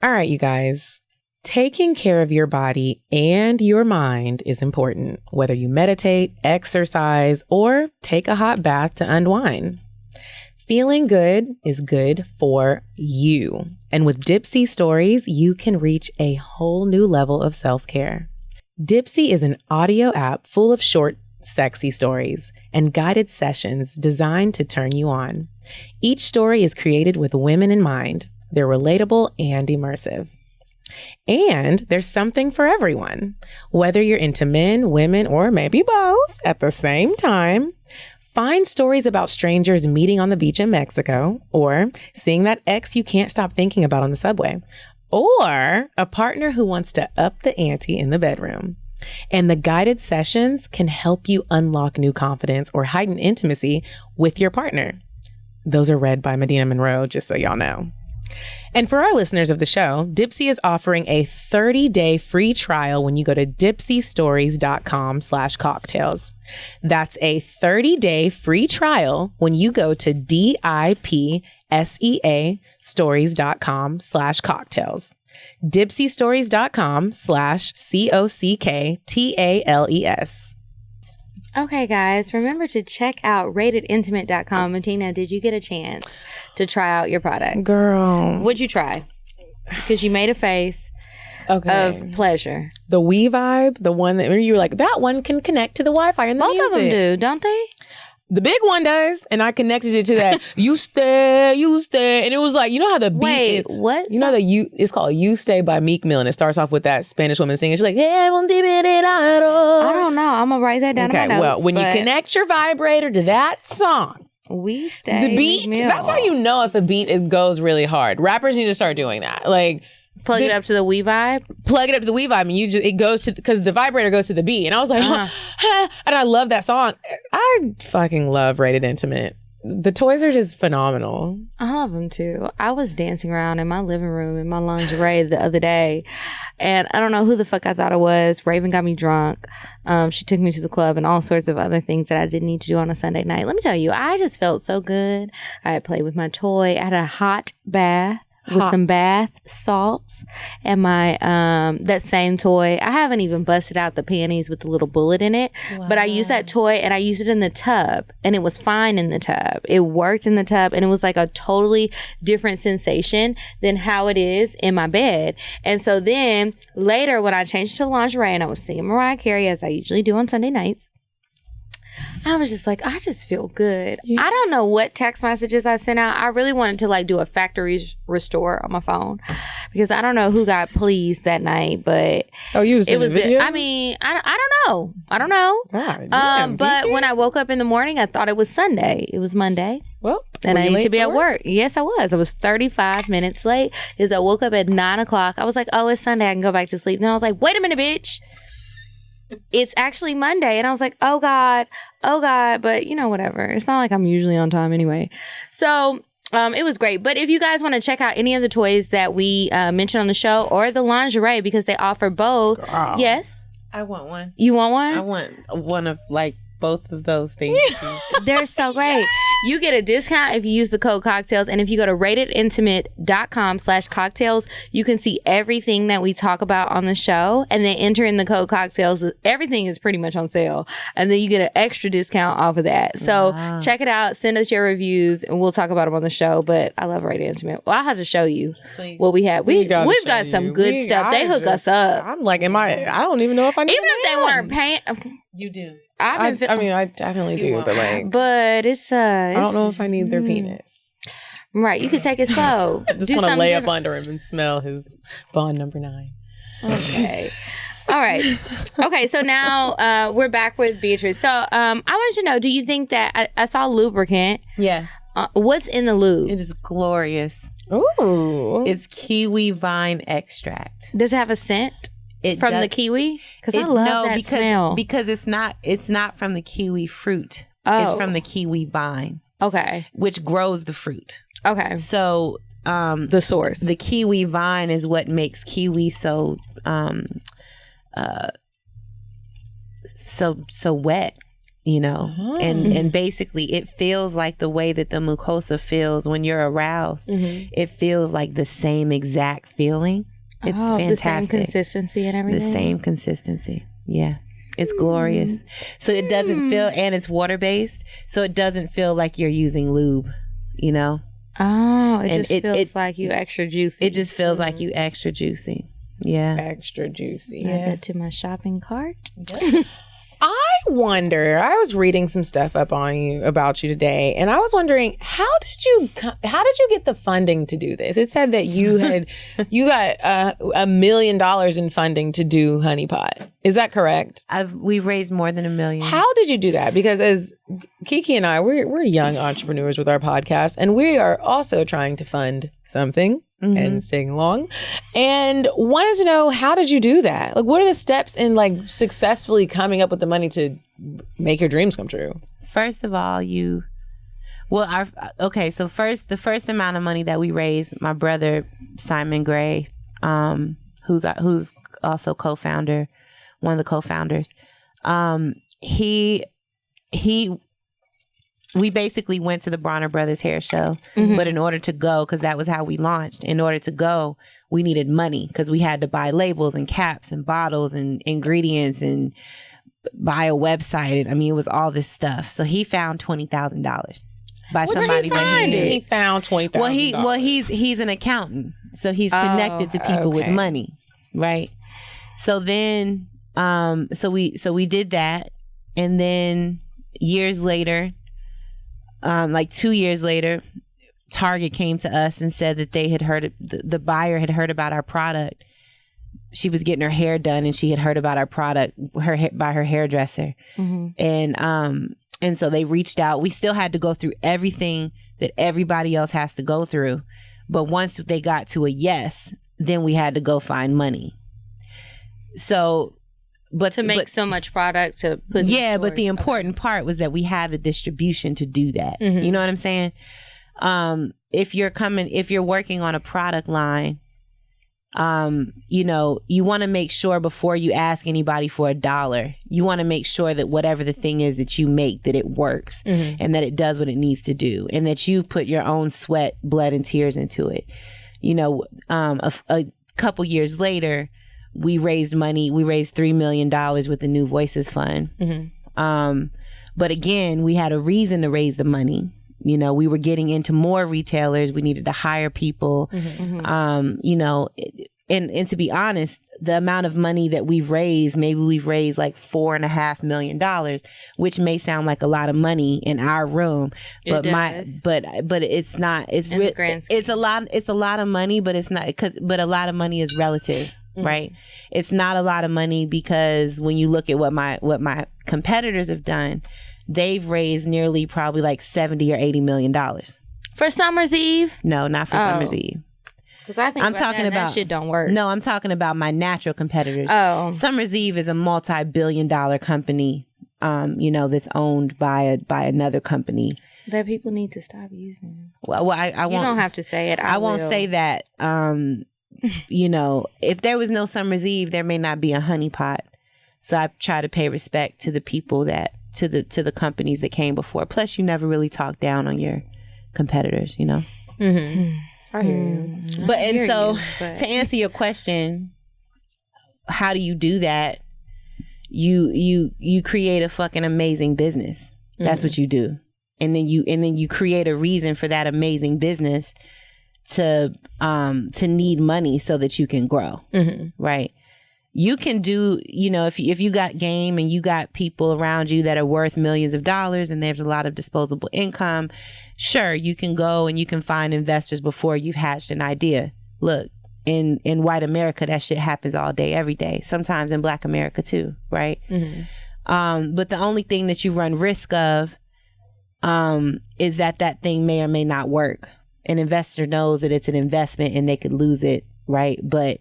All right, you guys. Taking care of your body and your mind is important, whether you meditate, exercise, or take a hot bath to unwind. Feeling good is good for you. And with Dipsea Stories, you can reach a whole new level of self-care. Dipsea is an audio app full of short, sexy stories and guided sessions designed to turn you on. Each story is created with women in mind. They're relatable and immersive. And there's something for everyone. Whether you're into men, women, or maybe both at the same time, find stories about strangers meeting on the beach in Mexico, or seeing that ex you can't stop thinking about on the subway, or a partner who wants to up the ante in the bedroom. And the guided sessions can help you unlock new confidence or heighten intimacy with your partner. Those are read by Medina Monroe, just so y'all know. And for our listeners of the show, Dipsea is offering a 30-day free trial when you go to dipseastories.com/CockTales. That's a 30-day free trial when you go to DIPSEA stories.com/CockTales. dipseastories.com/CockTales. Okay, guys, remember to check out ratedintimate.com. Martina, did you get a chance to try out your products? Girl. What'd you try? Because you made a face of pleasure. The We Vibe, the one that you were like, that one can connect to the Wi-Fi and the Both music. of them do, don't they? The big one does, and I connected it to that. You stay, and it was like, you know how the beat is. What? You know it's called "You Stay" by Meek Mill, and it starts off with that Spanish woman singing. She's like, I don't know. I'm gonna write that down. Okay, in my notes, well, when you connect your vibrator to that song, we stay. The beat. That's how you know if a beat goes really hard. Rappers need to start doing that. Like. Plug it up to the Wii vibe. Plug it up to the Wii vibe, and it goes to because the vibrator goes to the beat, and I was like, and I love that song. I fucking love Rated Intimate. The toys are just phenomenal. I love them too. I was dancing around in my living room in my lingerie the other day, and I don't know who the fuck I thought it was. Raven got me drunk. She took me to the club and all sorts of other things that I didn't need to do on a Sunday night. Let me tell you, I just felt so good. I played with my toy. I had a hot bath. With some bath salts and my that same toy. I haven't even busted out the panties with the little bullet in it, but I used that toy and I used it in the tub, and it was fine in the tub. It worked in the tub, and it was like a totally different sensation than how it is in my bed. And so then later when I changed to lingerie and I was singing Mariah Carey as I usually do on Sunday nights, I was just like, I just feel good. Yeah. I don't know what text messages I sent out. I really wanted to like do a factory restore on my phone because I don't know who got pleased that night, but you was it was videos? good. I mean, I don't know. God, damn, but when I woke up in the morning, I thought it was Sunday. It was Monday. Well, and I need to be at work. Yes, I was. I was 35 minutes late because I woke up at 9 o'clock. I was like, oh, it's Sunday. I can go back to sleep. Then I was like, wait a minute, bitch. It's actually Monday. And I was like, oh God. But whatever. It's not like I'm usually on time anyway. So it was great. But if you guys want to check out any of the toys that we mentioned on the show or the lingerie, because they offer both. Girl. Yes. I want one. You want one? I want one of like both of those things. They're so great. You get a discount if you use the code CockTales. And if you go to ratedintimate.com/CockTales, you can see everything that we talk about on the show. And then enter in the code CockTales. Everything is pretty much on sale. And then you get an extra discount off of that. So check it out. Send us your reviews and we'll talk about them on the show. But I love Rated Intimate. Well, I'll have to show you what we have. We've got some good stuff. They hook us up. I'm like, I don't even know if I need even if they weren't paying. You do. I definitely do, but it's I don't know if I need their penis. Right, you can take it slow. I just want to lay up under him and smell his Bond number 9. Okay. All right. Okay, so now we're back with Beatrice. So I wanted to know, do you think that I saw lubricant? Yeah. What's in the lube? It is glorious. Ooh. It's kiwi vine extract. Does it have a scent? The kiwi? Because I love that smell. Because it's not from the kiwi fruit. Oh. It's from the kiwi vine. Okay. Which grows the fruit. Okay. So the source. The kiwi vine is what makes kiwi so wet, and basically it feels like the way that the mucosa feels when you're aroused. Mm-hmm. It feels like the same exact feeling. It's fantastic. The same consistency and everything? The same consistency. Yeah. It's glorious. So it doesn't feel, and it's water-based, so it doesn't feel like you're using lube, Oh, it feels like you extra juicy. It just feels like you extra juicy. Yeah. Extra juicy. Add that to my shopping cart. I wonder, I was reading some stuff up on about you today, and I was wondering, how did you get the funding to do this? It said that you got $1 million in funding to do Honey Pot. Is that correct? We've raised more than $1 million. How did you do that? Because as Kiki and I, we're young entrepreneurs with our podcast, and we are also trying to fund something. Mm-hmm. And sing along, and wanted to know, how did you do that? Like, what are the steps in like successfully coming up with the money to make your dreams come true? First of all, the first amount of money that we raised, my brother Simon Gray, who's also co-founder, one of the co-founders, we basically went to the Bronner Brothers hair show, but in order to go, because that was how we launched, in order to go, we needed money because we had to buy labels and caps and bottles and ingredients and buy a website. I mean, it was all this stuff. So he found $20,000 by somebody that he knew. He found $20,000. Well, he's an accountant, so he's connected to people with money, right? So then, so we did that, and then years later, like 2 years later, Target came to us and said that they had heard, the buyer had heard about our product. She was getting her hair done and she had heard about our product by her hairdresser. And so they reached out. We still had to go through everything that everybody else has to go through. But once they got to a yes, then we had to go find money. So, but to make so much product to put. Yeah, but the important part was that we had the distribution to do that. You know what I'm saying? If you're working on a product line, you know, you want to make sure before you ask anybody for $1, you want to make sure that whatever the thing is that you make, that it works and that it does what it needs to do, and that you've put your own sweat, blood, and tears into it. You know, a couple years later, we raised money. We raised $3 million with the New Voices Fund. But again, we had a reason to raise the money. You know, we were getting into more retailers. We needed to hire people. You know, and to be honest, the amount of money that we've raised, maybe we've raised like $4.5 million, which may sound like a lot of money in our room, but but it's not. It's a lot of money, but it's not, but a lot of money is relative. Right. It's not a lot of money because when you look at what my competitors have done, they've raised nearly probably like $70 or $80 million. For Summer's Eve? No, not for Summer's Eve. Because I think I'm talking about that shit don't work. No, I'm talking about my natural competitors. Summer's Eve is a multi-billion-dollar company, you know, that's owned by another company that people need to stop using. Well, I won't. You don't have to say it. I won't say that. You know, if there was no Summer's Eve, there may not be a honey pot. So I try to pay respect to the people that to the companies that came before. Plus, you never really talk down on your competitors, you know. I hear you. To answer your question, how do you do that? You create a fucking amazing business. That's what you do, and then you create a reason for that amazing business to need money so that you can grow. Right. You can do, you know, if you got game and you got people around you that are worth millions of dollars and there's a lot of disposable income, sure, you can go and you can find investors before you've hatched an idea. Look, in white America, that shit happens all day, every day. Sometimes in Black America too, right? But the only thing that you run risk of is that thing may or may not work. An investor knows that it's an investment and they could lose it. Right. But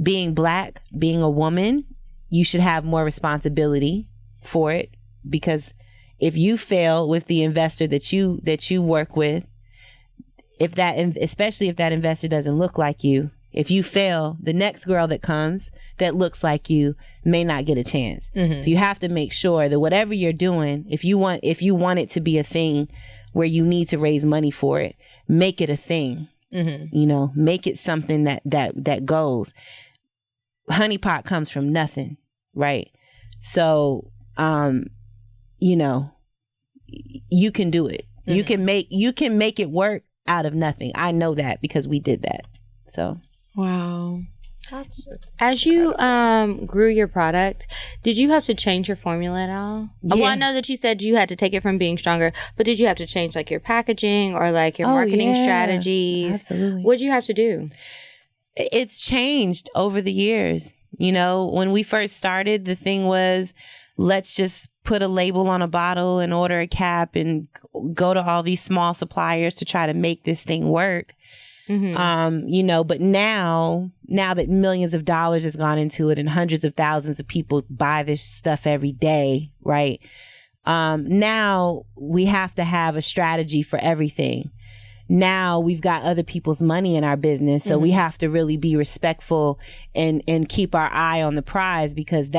being Black, being a woman, you should have more responsibility for it, because if you fail with the investor that you work with, especially if that investor doesn't look like you, if you fail, the next girl that comes that looks like you may not get a chance. So you have to make sure that whatever you're doing, if you want it to be a thing where you need to raise money for it, make it a thing. You know, make it something that goes. Honey pot comes from nothing, right? So, you know, you can do it. You can make it work out of nothing. I know that because we did that. So, wow. As you grew your product, did you have to change your formula at all? Yeah. Well, I know that you said you had to take it from being stronger, but did you have to change like your packaging or like your marketing strategies? Absolutely. What did you have to do? It's changed over the years. You know, when we first started, the thing was, let's just put a label on a bottle and order a cap and go to all these small suppliers to try to make this thing work. You know, but now that millions of dollars has gone into it and hundreds of thousands of people buy this stuff every day, right? Now we have to have a strategy for everything. Now we've got other people's money in our business, so we have to really be respectful and keep our eye on the prize, because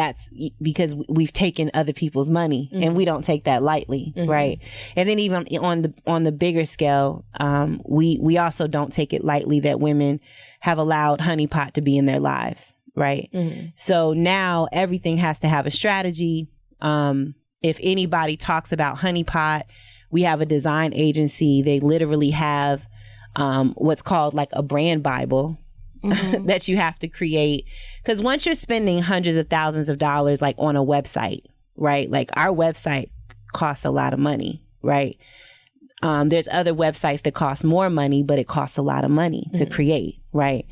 we've taken other people's money and we don't take that lightly, right? And then even on the bigger scale, we also don't take it lightly that women have allowed honey pot to be in their lives, right? So now everything has to have a strategy. If anybody talks about honey pot, we have a design agency. They literally have what's called like a brand Bible that you have to create. Because once you're spending hundreds of thousands of dollars like on a website, right? Like our website costs a lot of money, right? There's other websites that cost more money, but it costs a lot of money to create, right?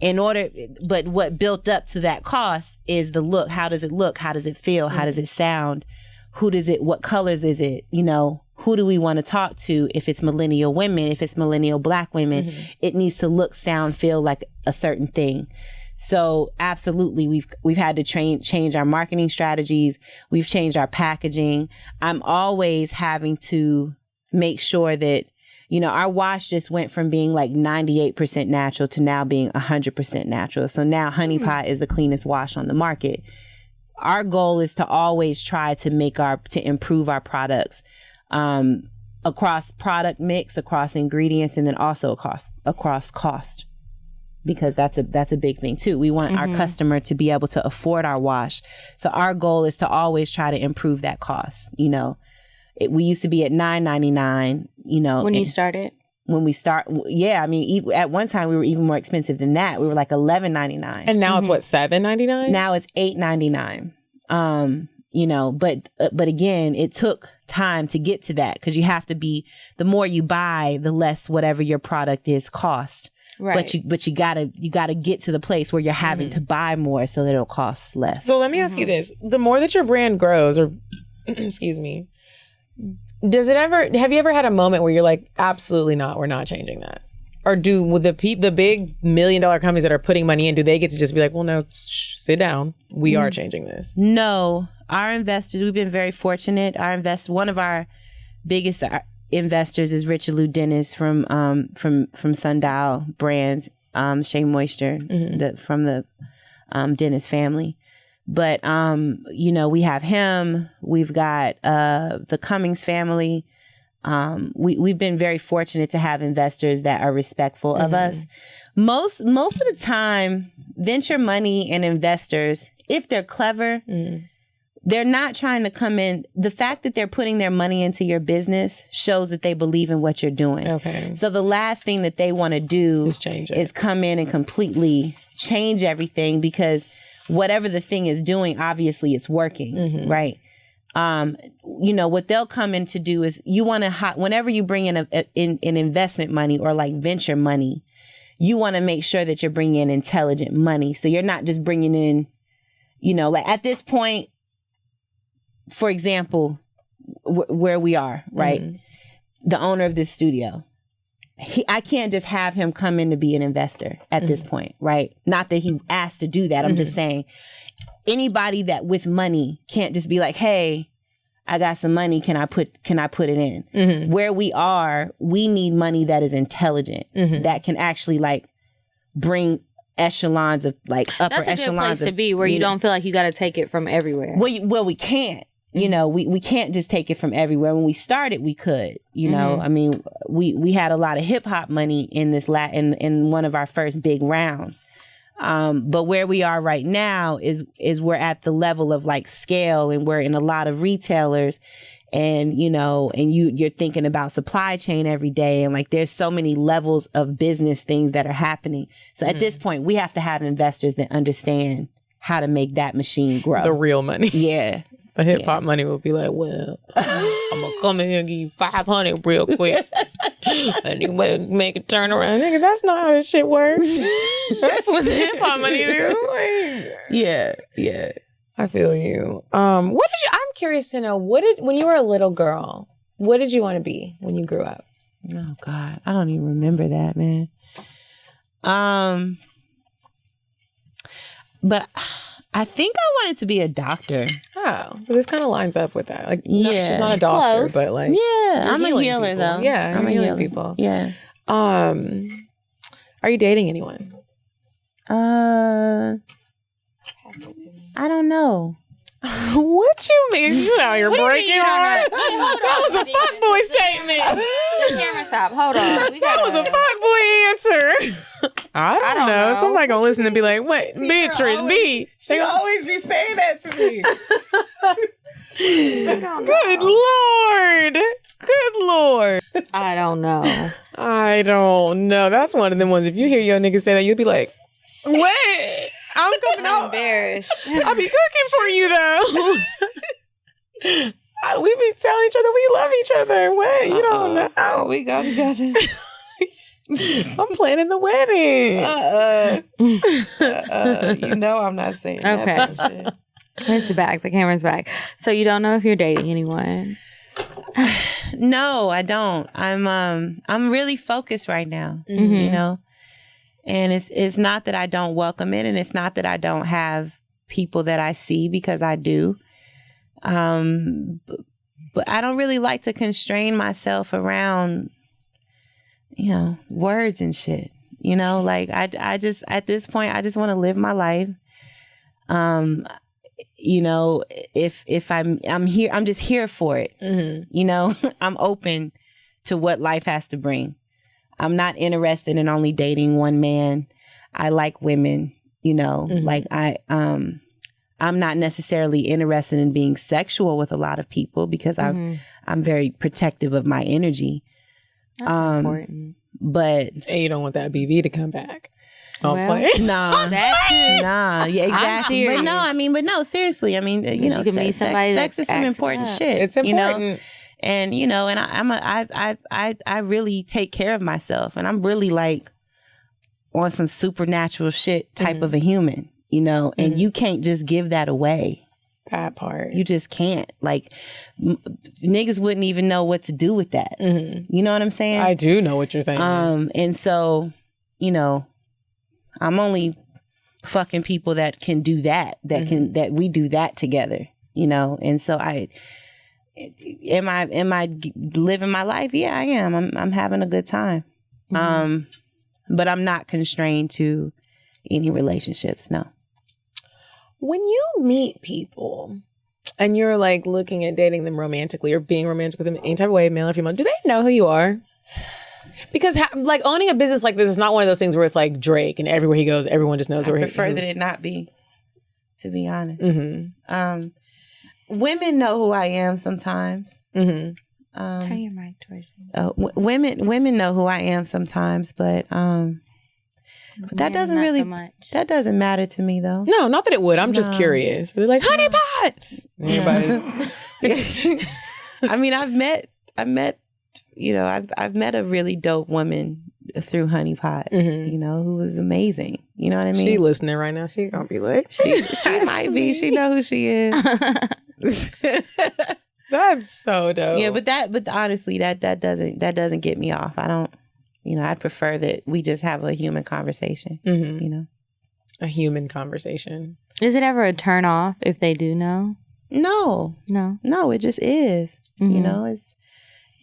But what built up to that cost is the look. How does it look? How does it feel? How does it sound? What colors is it? Who do we want to talk to? If it's millennial women, if it's millennial Black women, it needs to look, sound, feel like a certain thing. So absolutely, we've had to change our marketing strategies. We've changed our packaging. I'm always having to make sure that, our wash just went from being like 98% natural to now being 100% natural. So now Honey Pot is the cleanest wash on the market. Our goal is to always try to improve our products across product mix, across ingredients, and then also across cost. Because that's a big thing too. We want our customer to be able to afford our wash. So our goal is to always try to improve that cost. We used to be at $9.99. When you started. When we start, yeah. I mean, at one time we were even more expensive than that. We were like $11.99. And now it's what, $7.99? Now it's $8.99. But again, it took time to get to that because you have to be. The more you buy, the less whatever your product is cost. Right. But you gotta get to the place where you're having to buy more so that it'll cost less. So let me ask you this: the more that your brand grows, or excuse me, have you ever had a moment where you're like, absolutely not, we're not changing that? Or with the big $1 million companies that are putting money in, do they get to just be like, well, no, sit down, we are changing this? No, our investors, we've been very fortunate. One of our biggest investors is Richard Lou Dennis from Sundial Brands, Shea Moisture, from the Dennis family. But we have him. We've got the Cummings family. We've been very fortunate to have investors that are respectful of us. Most of the time, venture money and investors, if they're clever, they're not trying to come in. The fact that they're putting their money into your business shows that they believe in what you're doing. Okay. So the last thing that they want to do is come in and completely change everything, because whatever the thing is doing, obviously it's working, right? What they'll come in to do is you want to, whenever you bring in an investment money or like venture money, you want to make sure that you're bringing in intelligent money. So you're not just bringing in, like at this point, for example, where we are, right? The owner of this studio, I can't just have him come in to be an investor at this point, right? Not that he asked to do that. I'm just saying anybody that with money can't just be like, hey, I got some money. Can I put it in? Where we are, we need money that is intelligent, that can actually like bring echelons of like upper echelons. That's a good place to be, where you don't feel like you got to take it from everywhere. Well, we can't. We can't just take it from everywhere. When we started, we could. I mean, we had a lot of hip hop money in this in one of our first big rounds. But where we are right now is we're at the level of like scale, and we're in a lot of retailers, and you're thinking about supply chain every day, and like there's so many levels of business things that are happening. So at this point, we have to have investors that understand how to make that machine grow. The real money. Yeah. The hip hop money will be like, well, I'm gonna come in here and give you $500 real quick, and you make it turn around. Nigga, that's not how this shit works. That's what the hip hop money is. Yeah. I feel you. I'm curious to know, when you were a little girl, what did you want to be when you grew up? Oh God, I don't even remember that, man. But I think I wanted to be a doctor. Oh, so this kind of lines up with that. Like, she's not a doctor, close. but like, I'm a healer people. though. Yeah, I'm a healing healer. people. Yeah. Are you dating anyone? I don't know. What you mean? You out here breaking hearts? That was a fuckboy statement. The camera stop. Hold on. That was a fuckboy answer. I don't know. Somebody gonna listen and be like, "What, Beatrice B?" She always be saying that to me. Good Lord. I don't know. That's one of them ones. If you hear your nigga say that, you'll be like, "What? I'm coming out." Embarrassed. I'll be cooking for you though. We be telling each other we love each other. What? You don't know. We go together. I'm planning the wedding. You know I'm not saying that bullshit. It's back. The camera's back. So you don't know if you're dating anyone? No, I don't. I'm really focused right now. You know, and it's not that I don't welcome it, and it's not that I don't have people that I see, because I do. But I don't really like to constrain myself around, you know, words and shit. You know, like I just at this point I just want to live my life. You know, if I'm here, I'm just here for it. You know, I'm open to what life has to bring. I'm not interested in only dating one man. I like women, you know, like I'm not necessarily interested in being sexual with a lot of people, because I'm very protective of my energy. That's important. But And you don't want that BV to come back. Well, nah, yeah, exactly. But no, seriously. I mean, you know, sex is some important shit. It's important. You know? And you know, and I really take care of myself, and I'm really like on some supernatural shit type of a human, you know, and you can't just give that away. That part. You just can't. Like, niggas wouldn't even know what to do with that. You know what I'm saying? I do know what you're saying. And so, you know, I'm only fucking people that can do that, that we do that together, you know? And so am I living my life? Yeah, I am. I'm having a good time. But I'm not constrained to any relationships, no. When you meet people and you're like looking at dating them romantically or being romantic with them in any type of way, male or female, do they know who you are? Because like owning a business like this is not one of those things where it's like Drake and everywhere he goes, everyone just knows where he is. I prefer that it not be, to be honest. Women know who I am sometimes. Turn your mic towards you. Women know who I am sometimes, but that doesn't really so much. That doesn't matter to me though. No, not that it would. I'm just curious. They're like, honey pot. Everybody's I mean, I've met you know, I've met a really dope woman through Honey Pot, you know, who was amazing. You know what I mean? She listening right now. She gonna be like, she might be. She know who she is. That's so dope. Yeah, but honestly, that doesn't get me off. I don't. You know, I'd prefer that we just have a human conversation. You know, a human conversation. Is it ever a turn off if they do know? No, it just is. You know, it's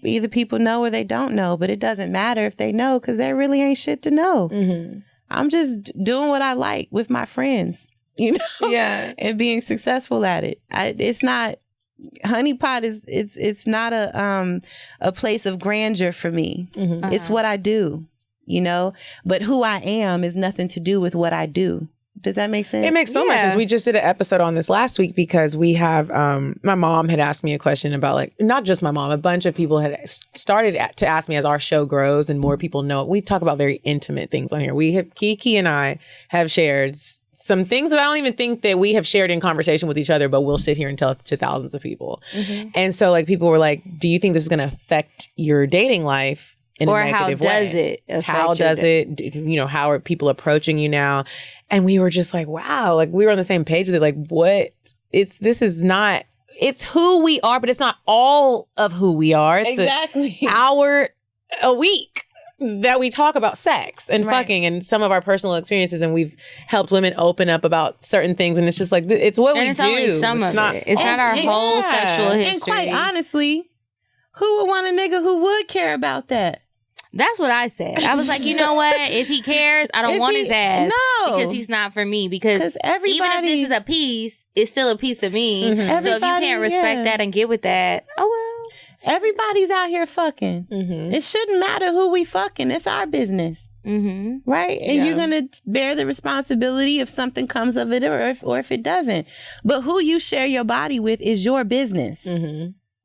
either people know or they don't know, but it doesn't matter if they know, because there really ain't shit to know. I'm just doing what I like with my friends, you know, and being successful at it. It's not. Honey Pot is it's not a place of grandeur for me. It's what I do, you know. But who I am is nothing to do with what I do. Does that make sense? It makes so much sense. We just did an episode on this last week because we have my mom had asked me a question about, like, not just my mom, a bunch of people had started to ask me as our show grows and more people know. We talk about very intimate things on here. We have Kiki and I have shared some things that I don't even think that we have shared in conversation with each other, but we'll sit here and tell to thousands of people. And so, like, people were like, do you think this is going to affect your dating life in a negative way? Or how does it affect How does it, you know, how are people approaching you now? And we were just like, wow, like we were on the same page with it. Like, what? This is not, it's who we are, but it's not all of who we are. It's exactly an hour a week that we talk about sex and fucking and some of our personal experiences, and we've helped women open up about certain things, and it's just like it's what we do. Only some of it. It's not our whole sexual history. And quite honestly, who would want a nigga who would care about that? That's what I said. I was like, you know what? If he cares, I don't want his ass. No. Because he's not for me. Because even if this is a piece, it's still a piece of me. So if you can't respect that and get with that, oh well. Everybody's out here fucking. It shouldn't matter who we fucking. It's our business. Right? And you're going to bear the responsibility if something comes of it or if it doesn't. But who you share your body with is your business.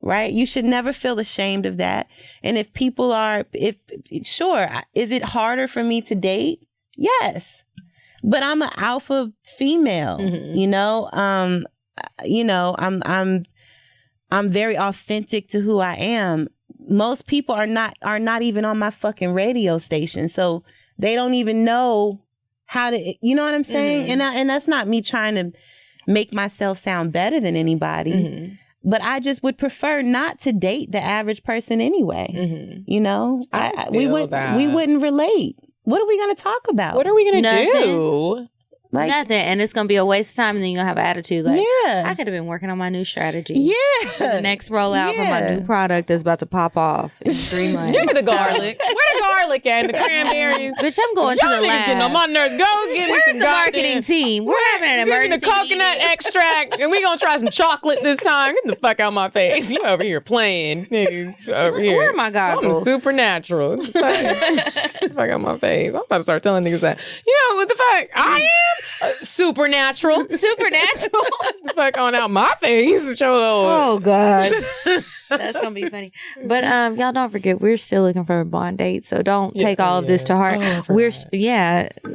Right? You should never feel ashamed of that. And if people are, sure, is it harder for me to date? Yes. But I'm an alpha female, you know? I'm I'm very authentic to who I am. Most people are not even on my fucking radio station, so they don't even know how to. You know what I'm saying? And that's not me trying to make myself sound better than anybody. But I just would prefer not to date the average person anyway. You know, we wouldn't relate. What are we going to talk about? What are we going to do? Like, nothing, and it's gonna be a waste of time, and then you're gonna have an attitude like, I could have been working on my new strategy. The next rollout for my new product that's about to pop off in 3 months. Give me the garlic. Where the garlic at? And the cranberries. Bitch, I'm going to the lab. Getting on my nerves. Go get me Where's some the marketing team? We're having an emergency. The coconut extract, and we gonna try some chocolate this time. Get the fuck out my face. You over here playing, nigga. Over here. Where are my goggles? I'm supernatural. Fuck out my face. I'm about to start telling niggas that. You know what the fuck? I am supernatural. The fuck on out my face. Oh God. That's gonna be funny. But y'all don't forget, we're still looking for a blind date, so don't take all of this to heart.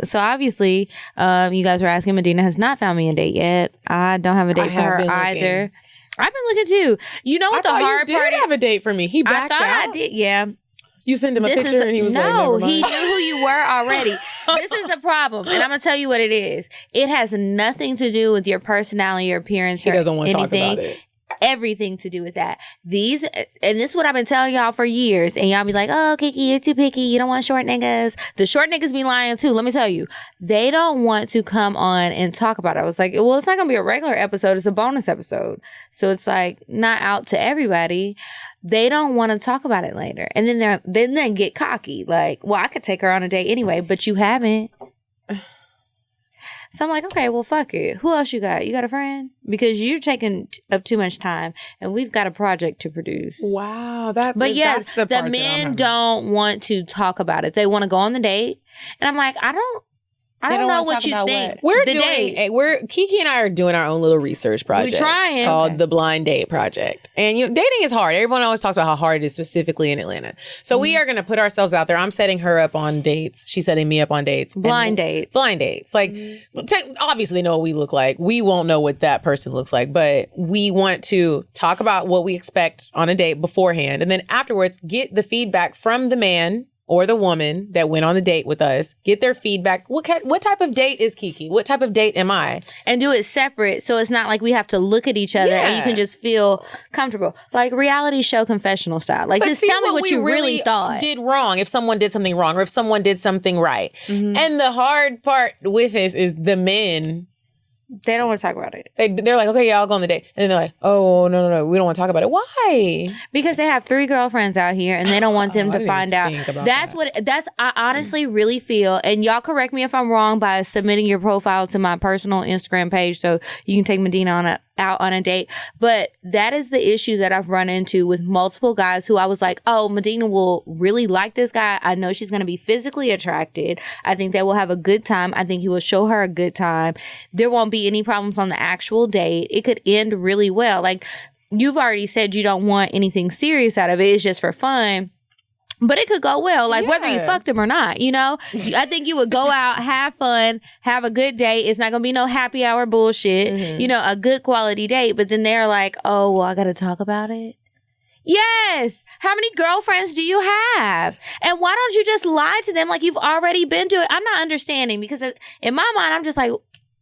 So obviously, you guys were asking, Medina has not found me a date yet. I don't have a date for her either. I've been looking too. You know what the hard part is? You did have a date for me. He backed out. I did, yeah. You sent him a picture and he was like, never mind. He knew who you were already. This is the problem. And I'm going to tell you what it is. It has nothing to do with your personality, your appearance, or anything. He doesn't want to talk about it. Everything to do with that. And this is what I've been telling y'all for years. And y'all be like, oh, Kiki, you're too picky. You don't want short niggas. The short niggas be lying too. Let me tell you. They don't want to come on and talk about it. I was like, well, it's not going to be a regular episode. It's a bonus episode. So it's like not out to everybody. They don't want to talk about it later. And then they get cocky. Like, well, I could take her on a date anyway, but you haven't. So I'm like, okay, well, fuck it. Who else you got? You got a friend? Because you're taking up too much time, and we've got a project to produce. Wow. But yes, the men don't want to talk about it. They want to go on the date. And I'm like, I don't know what you think. Kiki and I are doing our own little research project. We're trying. Called the Blind Date Project. And dating is hard. Everyone always talks about how hard it is, specifically in Atlanta. So we are going to put ourselves out there. I'm setting her up on dates. She's setting me up on dates. Blind dates. Like, obviously know what we look like. We won't know what that person looks like. But we want to talk about what we expect on a date beforehand. And then afterwards, get the feedback from the man or the woman that went on the date with us, get their feedback. What type of date is Kiki? What type of date am I? And do it separate, so it's not like we have to look at each other and you can just feel comfortable. Like reality show confessional style. Like, just tell me what you really thought. Did wrong, if someone did something wrong, or if someone did something right. And the hard part with this is the men. They don't want to talk about it. They're like, okay, yeah, I'll go on the date. And then they're like, oh, no, we don't want to talk about it. Why? Because they have 3 girlfriends out here and they don't want them to find out. I honestly really feel, and y'all correct me if I'm wrong by submitting your profile to my personal Instagram page so you can take Medina out on a date. But that is the issue that I've run into with multiple guys who I was like, oh, Medina will really like this guy. I know she's going to be physically attracted. I think they will have a good time. I think he will show her a good time. There won't be any problems on the actual date. It could end really well. Like, you've already said you don't want anything serious out of it. It's just for fun. But it could go well, like whether you fucked him or not, you know? I think you would go out, have fun, have a good date. It's not going to be no happy hour bullshit, you know, a good quality date. But then they're like, oh, well, I got to talk about it. Yes. How many girlfriends do you have? And why don't you just lie to them like you've already been to it? I'm not understanding, because in my mind, I'm just like,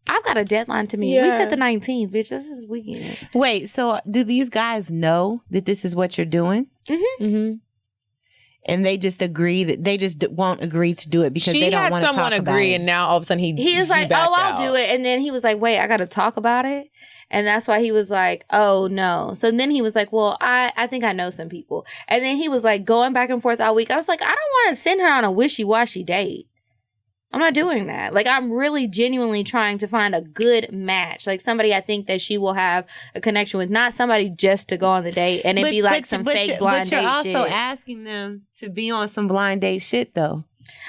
I've got a deadline to meet. We set the 19th, bitch. This is weekend. Wait, so do these guys know that this is what you're doing? And they just agree that they just won't agree to do it because they don't want to talk about it. She had someone agree, and now all of a sudden he was like, oh, I'll do it. And then he was like, wait, I got to talk about it. And that's why he was like, oh, no. So then he was like, well, I think I know some people. And then he was like going back and forth all week. I was like, I don't want to send her on a wishy-washy date. I'm not doing that. Like, I'm really genuinely trying to find a good match. Like, somebody I think that she will have a connection with. Not somebody just to go on the date and it'd be like some fake blind date shit. But you're also asking them to be on some blind date shit, though.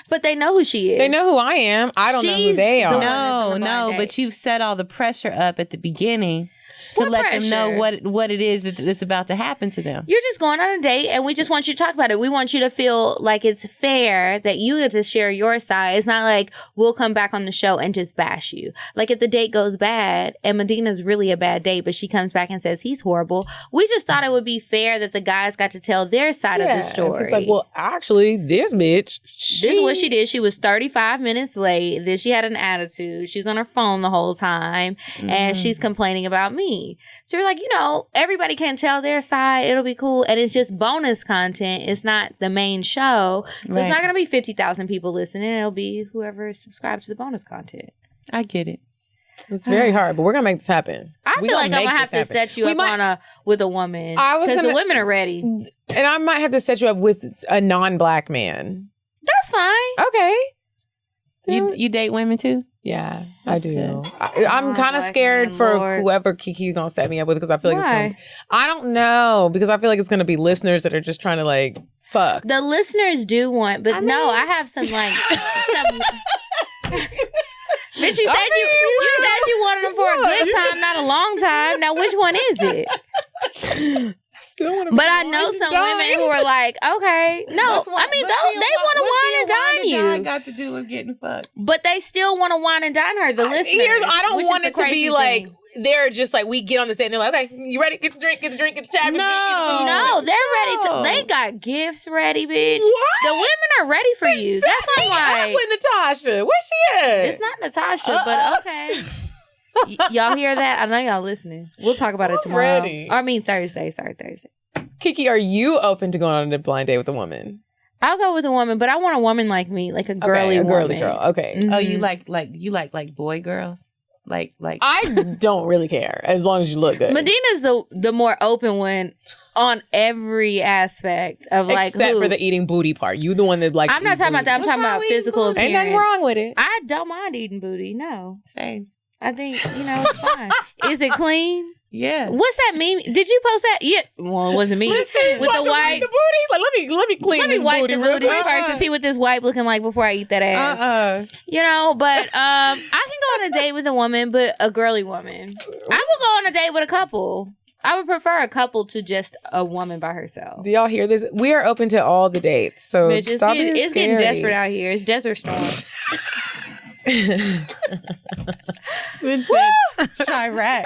But they know who she is. They know who I am. I don't know who they are. No, but you've set all the pressure up at the beginning. to let them know what it is that's about to happen to them. You're just going on a date, and we just want you to talk about it. We want you to feel like it's fair that you get to share your side. It's not like we'll come back on the show and just bash you. Like if the date goes bad and Medina's really a bad date, but she comes back and says he's horrible, we just thought it would be fair that the guys got to tell their side of the story. It's like, well, actually, this bitch, this is what she did. She was 35 minutes late. Then she had an attitude. She was on her phone the whole time, and she's complaining about me. So you're like, everybody can tell their side. It'll be cool. And it's just bonus content. It's not the main show. So it's not going to be 50,000 people listening. It'll be whoever subscribes to the bonus content. I get it. It's very hard, but we're going to make this happen. I feel like I'm going to have to set you up with a woman. Because the women are ready. And I might have to set you up with a non-black man. That's fine. Okay. You date women too? Yeah, I do. I'm kind of scared for whoever Kiki's gonna set me up with because I feel like it's gonna. I don't know because I feel like it's gonna be listeners that are just trying to like fuck. The listeners do want, but I have some like some. Bitch, you said you wanted them for a good time, not a long time. Now, which one is it? But I know some women who are like, okay, no, they want to wine and dine you. Got to do with getting fucked, but they still want to wine and dine her. The listeners. I don't want it to be like they're just like we get on the set and they're like, okay, you ready? Get the drink, get the chat. No, they're ready to. They got gifts ready, bitch. What? The women are ready for you. That's why I'm like, with Natasha. Where's she at? It's not Natasha, but okay. Y'all hear that? I know y'all listening. We'll talk about it tomorrow. Thursday. Sorry, Thursday. Kiki, are you open to going on a blind date with a woman? I'll go with a woman, but I want a woman like me, like a girly woman. Girly girl. Okay. Mm-hmm. Oh, you like boy girls? Like I don't really care as long as you look good. Medina's the more open one on every aspect of like except for the eating booty part. You the one that like. I'm not talking about that. I'm talking about physical appearance. Ain't nothing wrong with it. I don't mind eating booty. No. Same. I think it's fine. Is it clean? Yeah. What's that meme? Did you post that? Yeah. Well, it wasn't me. With the wipe. The booty. Like, let me clean this booty. Let me wipe the booty first and see what this wipe looking like before I eat that ass. But I can go on a date with a woman, but a girly woman. I will go on a date with a couple. I would prefer a couple to just a woman by herself. Do y'all hear this? We are open to all the dates. So Mitch, it's getting desperate out here. It's Desert Storm. Bitch said Chirac.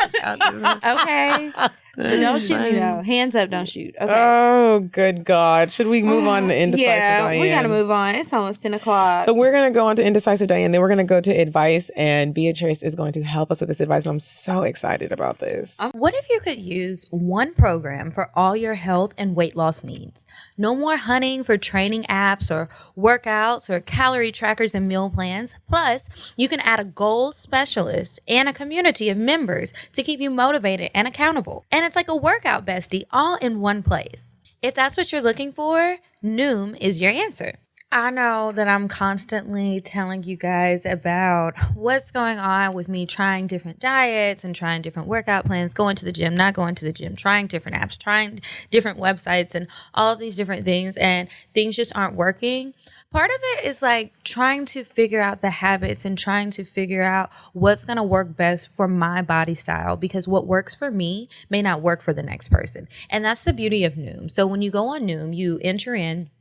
Okay. But don't shoot me though. Hands up, don't shoot. Okay. Oh, good God. Should we move on to Indecisive Diane? Yeah, we gotta move on. It's almost 10 o'clock. So we're gonna go on to Indecisive Diane, then we're gonna go to advice, and Beatrice is going to help us with this advice, and I'm so excited about this. What if you could use one program for all your health and weight loss needs? No more hunting for training apps or workouts or calorie trackers and meal plans. Plus, you can add a goal specialist and a community of members to keep you motivated and accountable. And it's like a workout bestie all in one place. If that's what you're looking for, Noom is your answer. I know that I'm constantly telling you guys about what's going on with me trying different diets and trying different workout plans, going to the gym, not going to the gym, trying different apps, trying different websites and all of these different things, and things just aren't working. Part of it is like trying to figure out the habits and trying to figure out what's going to work best for my body style, because what works for me may not work for the next person. And that's the beauty of Noom. So when you go on Noom, you enter in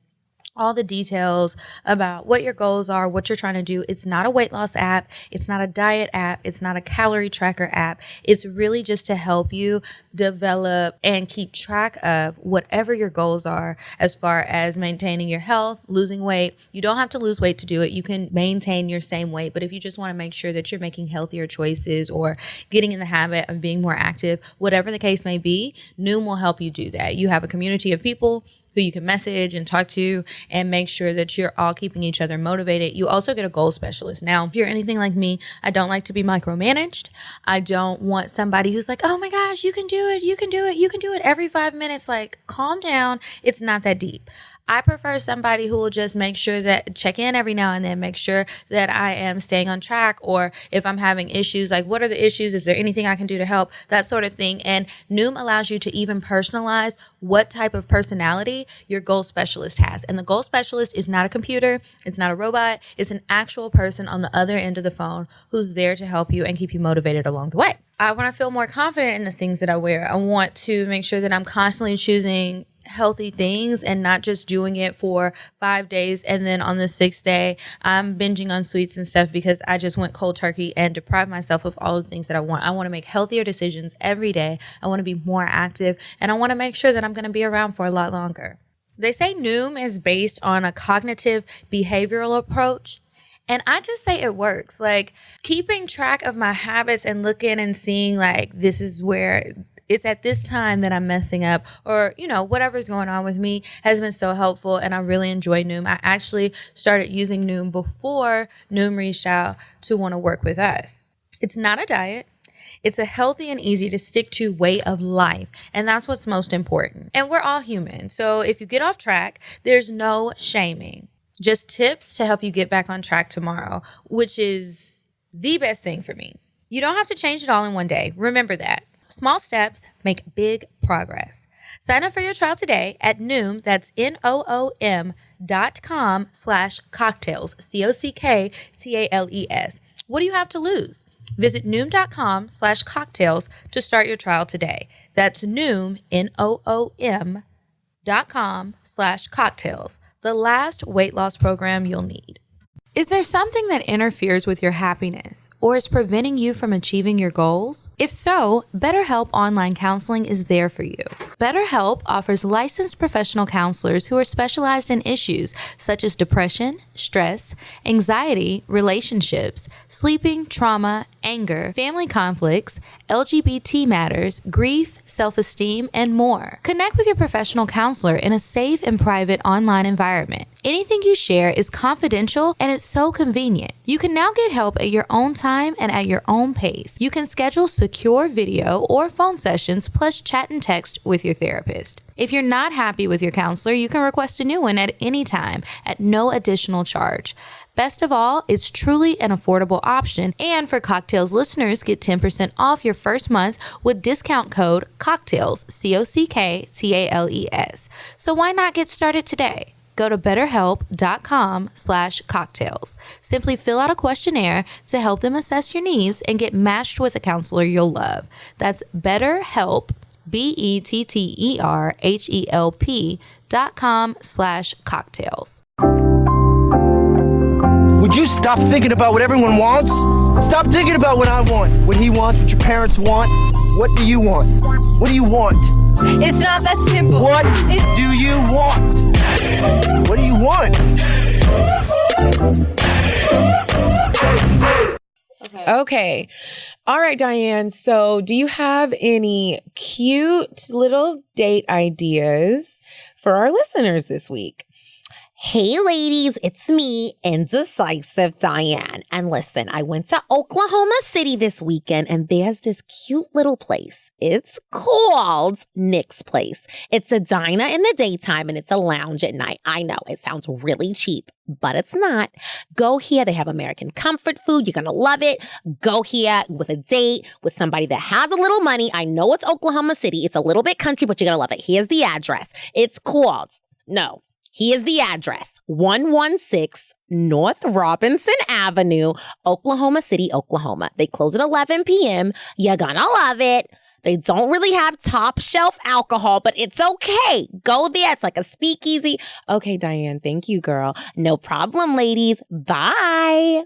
all the details about what your goals are, what you're trying to do. It's not a weight loss app. It's not a diet app. It's not a calorie tracker app. It's really just to help you develop and keep track of whatever your goals are as far as maintaining your health, losing weight. You don't have to lose weight to do it. You can maintain your same weight. But if you just want to make sure that you're making healthier choices or getting in the habit of being more active, whatever the case may be, Noom will help you do that. You have a community of people who you can message and talk to and make sure that you're all keeping each other motivated. You also get a goal specialist. Now, if you're anything like me, I don't like to be micromanaged. I don't want somebody who's like, oh my gosh, you can do it. You can do it. You can do it every 5 minutes. Like, calm down. It's not that deep. I prefer somebody who will just make sure that check in every now and then, make sure that I am staying on track, or if I'm having issues, like what are the issues? Is there anything I can do to help? That sort of thing. And Noom allows you to even personalize what type of personality your goal specialist has. And the goal specialist is not a computer. It's not a robot. It's an actual person on the other end of the phone who's there to help you and keep you motivated along the way. I want to feel more confident in the things that I wear. I want to make sure that I'm constantly choosing healthy things and not just doing it for 5 days and then on the 6th day I'm binging on sweets and stuff because I just went cold turkey and deprived myself of all the things that I want. I want to make healthier decisions every day. I want to be more active, and I want to make sure that I'm going to be around for a lot longer. They say Noom is based on a cognitive behavioral approach. And I just say it works. Like, keeping track of my habits and looking and seeing like this is where it's at this time that I'm messing up, or, you know, whatever's going on with me has been so helpful. And I really enjoy Noom. I actually started using Noom before Noom reached out to want to work with us. It's not a diet. It's a healthy and easy to stick to way of life. And that's what's most important. And we're all human. So if you get off track, there's no shaming. Just tips to help you get back on track tomorrow, which is the best thing for me. You don't have to change it all in one day. Remember that. Small steps make big progress. Sign up for your trial today at Noom, that's NOOM.com/CockTales, CockTales. What do you have to lose? Visit Noom.com/CockTales to start your trial today. That's Noom, NOOM.com/CockTales, the last weight loss program you'll need. Is there something that interferes with your happiness or is preventing you from achieving your goals? If so, BetterHelp Online Counseling is there for you. BetterHelp offers licensed professional counselors who are specialized in issues such as depression, stress, anxiety, relationships, sleeping, trauma, anger, family conflicts, LGBT matters, grief, self-esteem, and more. Connect with your professional counselor in a safe and private online environment. Anything you share is confidential, and it's so convenient. You can now get help at your own time and at your own pace. You can schedule secure video or phone sessions plus chat and text with your therapist. If you're not happy with your counselor, you can request a new one at any time at no additional charge. Best of all, it's truly an affordable option, and for CockTales listeners, get 10% off your first month with discount code CockTales, CockTales. So why not get started today? Go to betterhelp.com/cocktails. Simply fill out a questionnaire to help them assess your needs and get matched with a counselor you'll love. That's BetterHelp, BetterHelp.com/cocktails. Would you stop thinking about what everyone wants? Stop thinking about what I want, what he wants, what your parents want. What do you want? What do you want? It's not that simple. What do you want? What do you want? Okay. All right, Diane. So do you have any cute little date ideas for our listeners this week? Hey ladies, it's me, Indecisive Diane. And listen, I went to Oklahoma City this weekend and there's this cute little place. It's called Nick's Place. It's a diner in the daytime and it's a lounge at night. I know it sounds really cheap, but it's not. Go here. They have American comfort food. You're going to love it. Go here with a date with somebody that has a little money. I know it's Oklahoma City. It's a little bit country, but you're going to love it. Here's the address. Here's the address, 116 North Robinson Avenue, Oklahoma City, Oklahoma. They close at 11 p.m. You're gonna love it. They don't really have top shelf alcohol, but it's okay. Go there. It's like a speakeasy. Okay, Diane. Thank you, girl. No problem, ladies. Bye.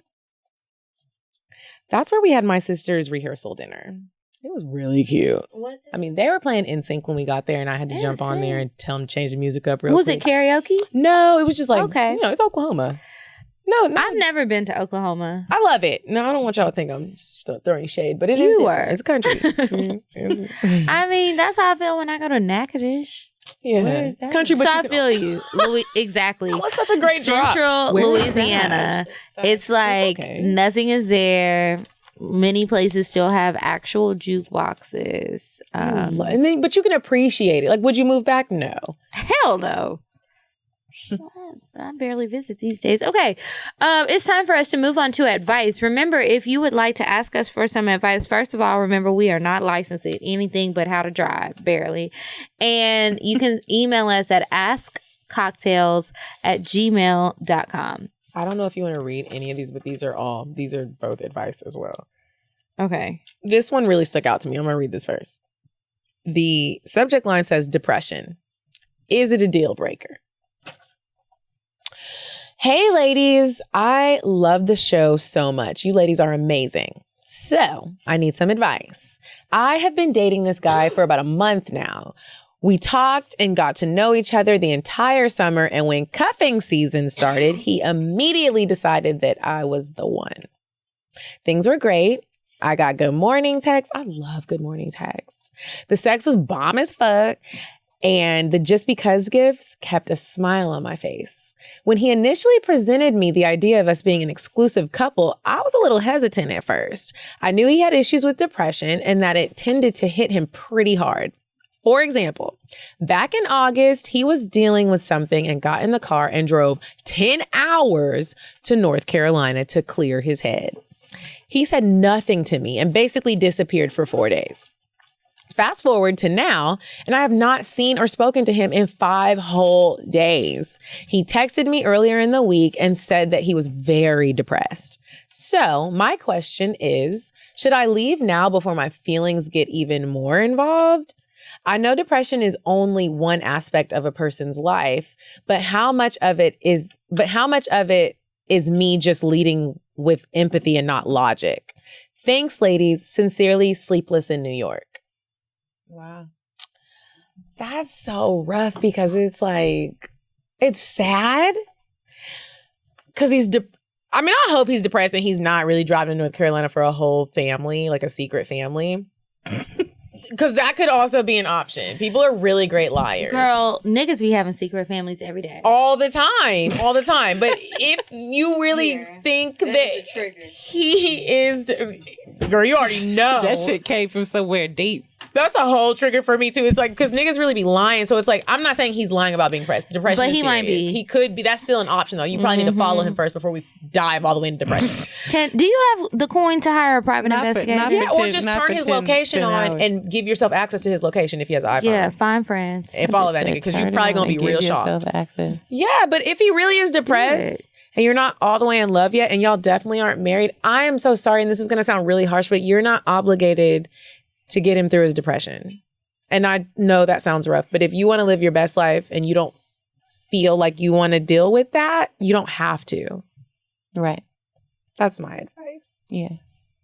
That's where we had my sister's rehearsal dinner. It was really cute. Was it? I mean, they were playing NSYNC when we got there, and I had to jump on there and tell them to change the music up real quick. Was it karaoke? No, it was just like, okay. You know, it's Oklahoma. No, I've never been to Oklahoma. I love it. No, I don't want y'all to think I'm just throwing shade, but it is different. It's country. I mean, that's how I feel when I go to Natchitoches. Yeah, it's country, but so I feel you. Exactly. That was such a great Central Louisiana. It's like nothing is there. Many places still have actual jukeboxes. But you can appreciate it. Like, would you move back? No. Hell no. I barely visit these days. Okay. It's time for us to move on to advice. Remember, if you would like to ask us for some advice, first of all, remember we are not licensed at anything but how to drive, barely. And you can email us at askcocktails@gmail.com. I don't know if you want to read any of these, but these are both advice as well. Okay. This one really stuck out to me. I'm going to read this first. The subject line says depression. Is it a deal breaker? Hey, ladies. I love the show so much. You ladies are amazing. So I need some advice. I have been dating this guy for about a month now. We talked and got to know each other the entire summer. And when cuffing season started, he immediately decided that I was the one. Things were great. I got good morning texts. I love good morning texts. The sex was bomb as fuck. And the just because gifts kept a smile on my face. When he initially presented me the idea of us being an exclusive couple, I was a little hesitant at first. I knew he had issues with depression and that it tended to hit him pretty hard. For example, back in August, he was dealing with something and got in the car and drove 10 hours to North Carolina to clear his head. He said nothing to me and basically disappeared for 4 days. Fast forward to now, and I have not seen or spoken to him in 5 whole days. He texted me earlier in the week and said that he was very depressed. So my question is, should I leave now before my feelings get even more involved? I know depression is only one aspect of a person's life, but how much of it is me just leading with empathy and not logic? Thanks, ladies. Sincerely, Sleepless in New York. Wow. That's so rough because it's like, it's sad. Because I hope he's depressed and he's not really driving to North Carolina for a whole family, like a secret family. Because that could also be an option. People are really great liars. Girl, niggas be having secret families every day. All the time. But if you really think that he is... Girl, you already know. That shit came from somewhere deep. That's a whole trigger for me, too. It's like, because niggas really be lying. So it's like, I'm not saying he's lying about being depressed. Depression but is he serious. Might be. He could be. That's still an option, though. You probably need to follow him first before we dive all the way into depression. Do you have the coin to hire a private investigator? Or just turn his location on and give yourself access to his location if he has an iPhone. Yeah, find friends. And follow that nigga, because you're probably going to be real shocked. Yeah, but if he really is depressed... and you're not all the way in love yet, and y'all definitely aren't married, I am so sorry, and this is going to sound really harsh, but you're not obligated to get him through his depression. And I know that sounds rough, but if you want to live your best life and you don't feel like you want to deal with that, you don't have to. Right. That's my advice. Yeah.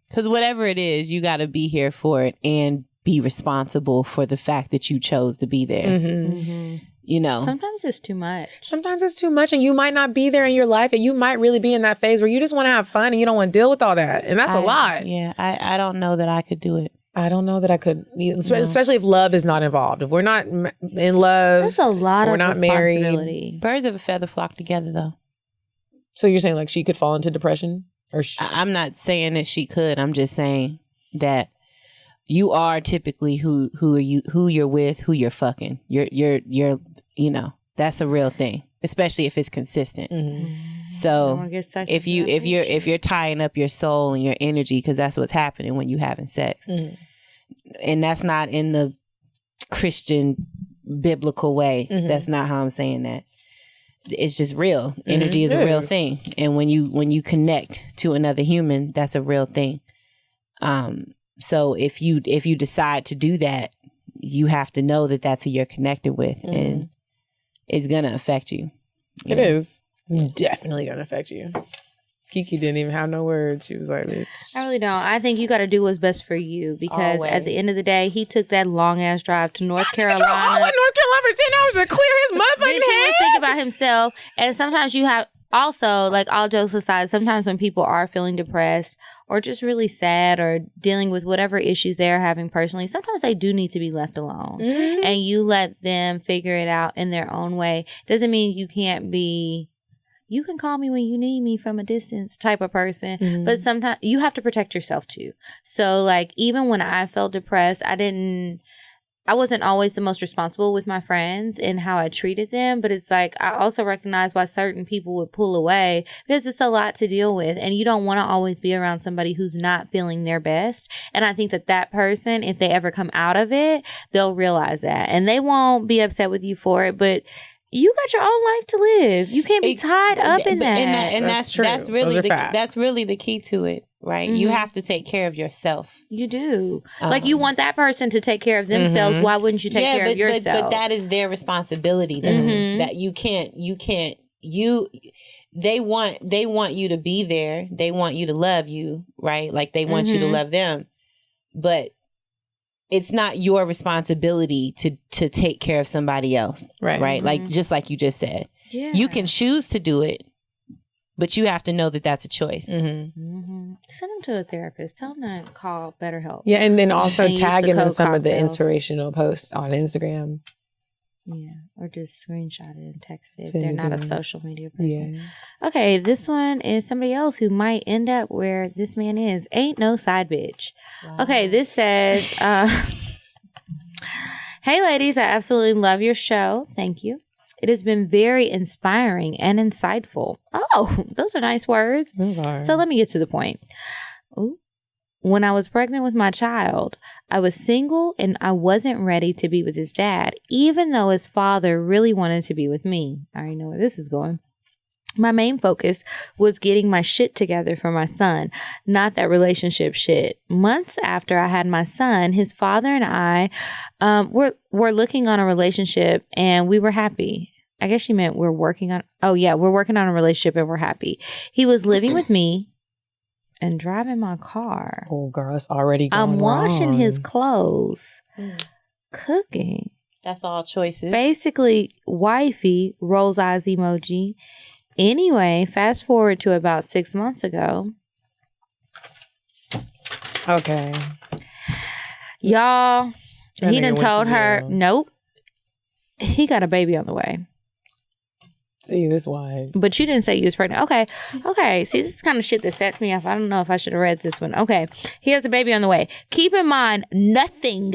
Because whatever it is, you got to be here for it and be responsible for the fact that you chose to be there. You know, sometimes it's too much. And you might not be there in your life, and you might really be in that phase where you just want to have fun and you don't want to deal with all that, and that's a lot. Yeah, I don't know that I could do it. I don't know that I could, especially if love is not involved. If we're not in love, that's a lot of responsibility. Married. Birds of a feather flock together, though. So you're saying like she could fall into depression, or I'm not saying that she could. I'm just saying that. You are typically who you're with, who you're fucking. You're that's a real thing, especially if it's consistent. So if you're tying up your soul and your energy, because that's what's happening when you having sex, and that's not in the Christian biblical way. That's not how I'm saying that. It's just real. Energy is a real thing, and when you connect to another human, that's a real thing. So if you decide to do that, you have to know that that's who you're connected with, and it's gonna affect you. It is. It's definitely gonna affect you. Kiki didn't even have no words. She was like, bitch. I really don't. I think you got to do what's best for you, because at the end of the day, he took that long ass drive to North Carolina. North Carolina for 10 hours to clear his motherfucking head. He was thinking about himself, and sometimes you have. Also, like, all jokes aside, sometimes when people are feeling depressed or just really sad or dealing with whatever issues they're having personally, sometimes they do need to be left alone. And you let them figure it out in their own way. Doesn't mean you can't be, you can call me when you need me from a distance type of person. But sometimes you have to protect yourself too. So, like, even when I felt depressed, I wasn't always the most responsible with my friends and how I treated them, but it's like I also recognize why certain people would pull away, because it's a lot to deal with, and you don't want to always be around somebody who's not feeling their best. And I think that person, if they ever come out of it, they'll realize that, and they won't be upset with you for it, but you got your own life to live. You can't be tied up in that. And that's true. That's really the key to it. right? You have to take care of yourself. You do. Like you want that person to take care of themselves. Why wouldn't you take care of yourself? But that is their responsibility though. That they want you to be there. They want you to love you, right? Like they want you to love them. But it's not your responsibility to take care of somebody else. Right? Like just like you just said. Yeah. You can choose to do it, but you have to know that that's a choice. Send them to a therapist. Tell them to call BetterHelp. Yeah, and then also And tagging them some of the CockTales. inspirational posts on Instagram. Yeah, or just screenshot it and text it if Send they're it not to a them. social media person. Yeah. Okay, this one is somebody else who might end up where this man is. Ain't no side bitch. Wow. Okay, this says, hey ladies, I absolutely love your show. Thank you. It has been very inspiring and insightful. Oh, those are nice words. Those are. So let me get to the point. Ooh. When I was pregnant with my child, I was single and I wasn't ready to be with his dad, even though his father really wanted to be with me. I already know where this is going. My main focus was getting my shit together for my son, not that relationship shit. Months after I had my son, his father and I were looking on a relationship and we were happy. I guess she meant we're working on a relationship and we're happy. He was living with me and driving my car. Oh, girl, it's already going I'm washing wrong. his clothes, cooking. That's all choices. Basically, wifey, rolls eyes emoji. Anyway, fast forward to about 6 months ago. Okay. Y'all, he done told her, jail. nope, he got a baby on the way. See, this why. But you didn't say you was pregnant. Okay. See, this is kind of shit that sets me off. I don't know if I should have read this one. Okay. He has a baby on the way. Keep in mind, nothing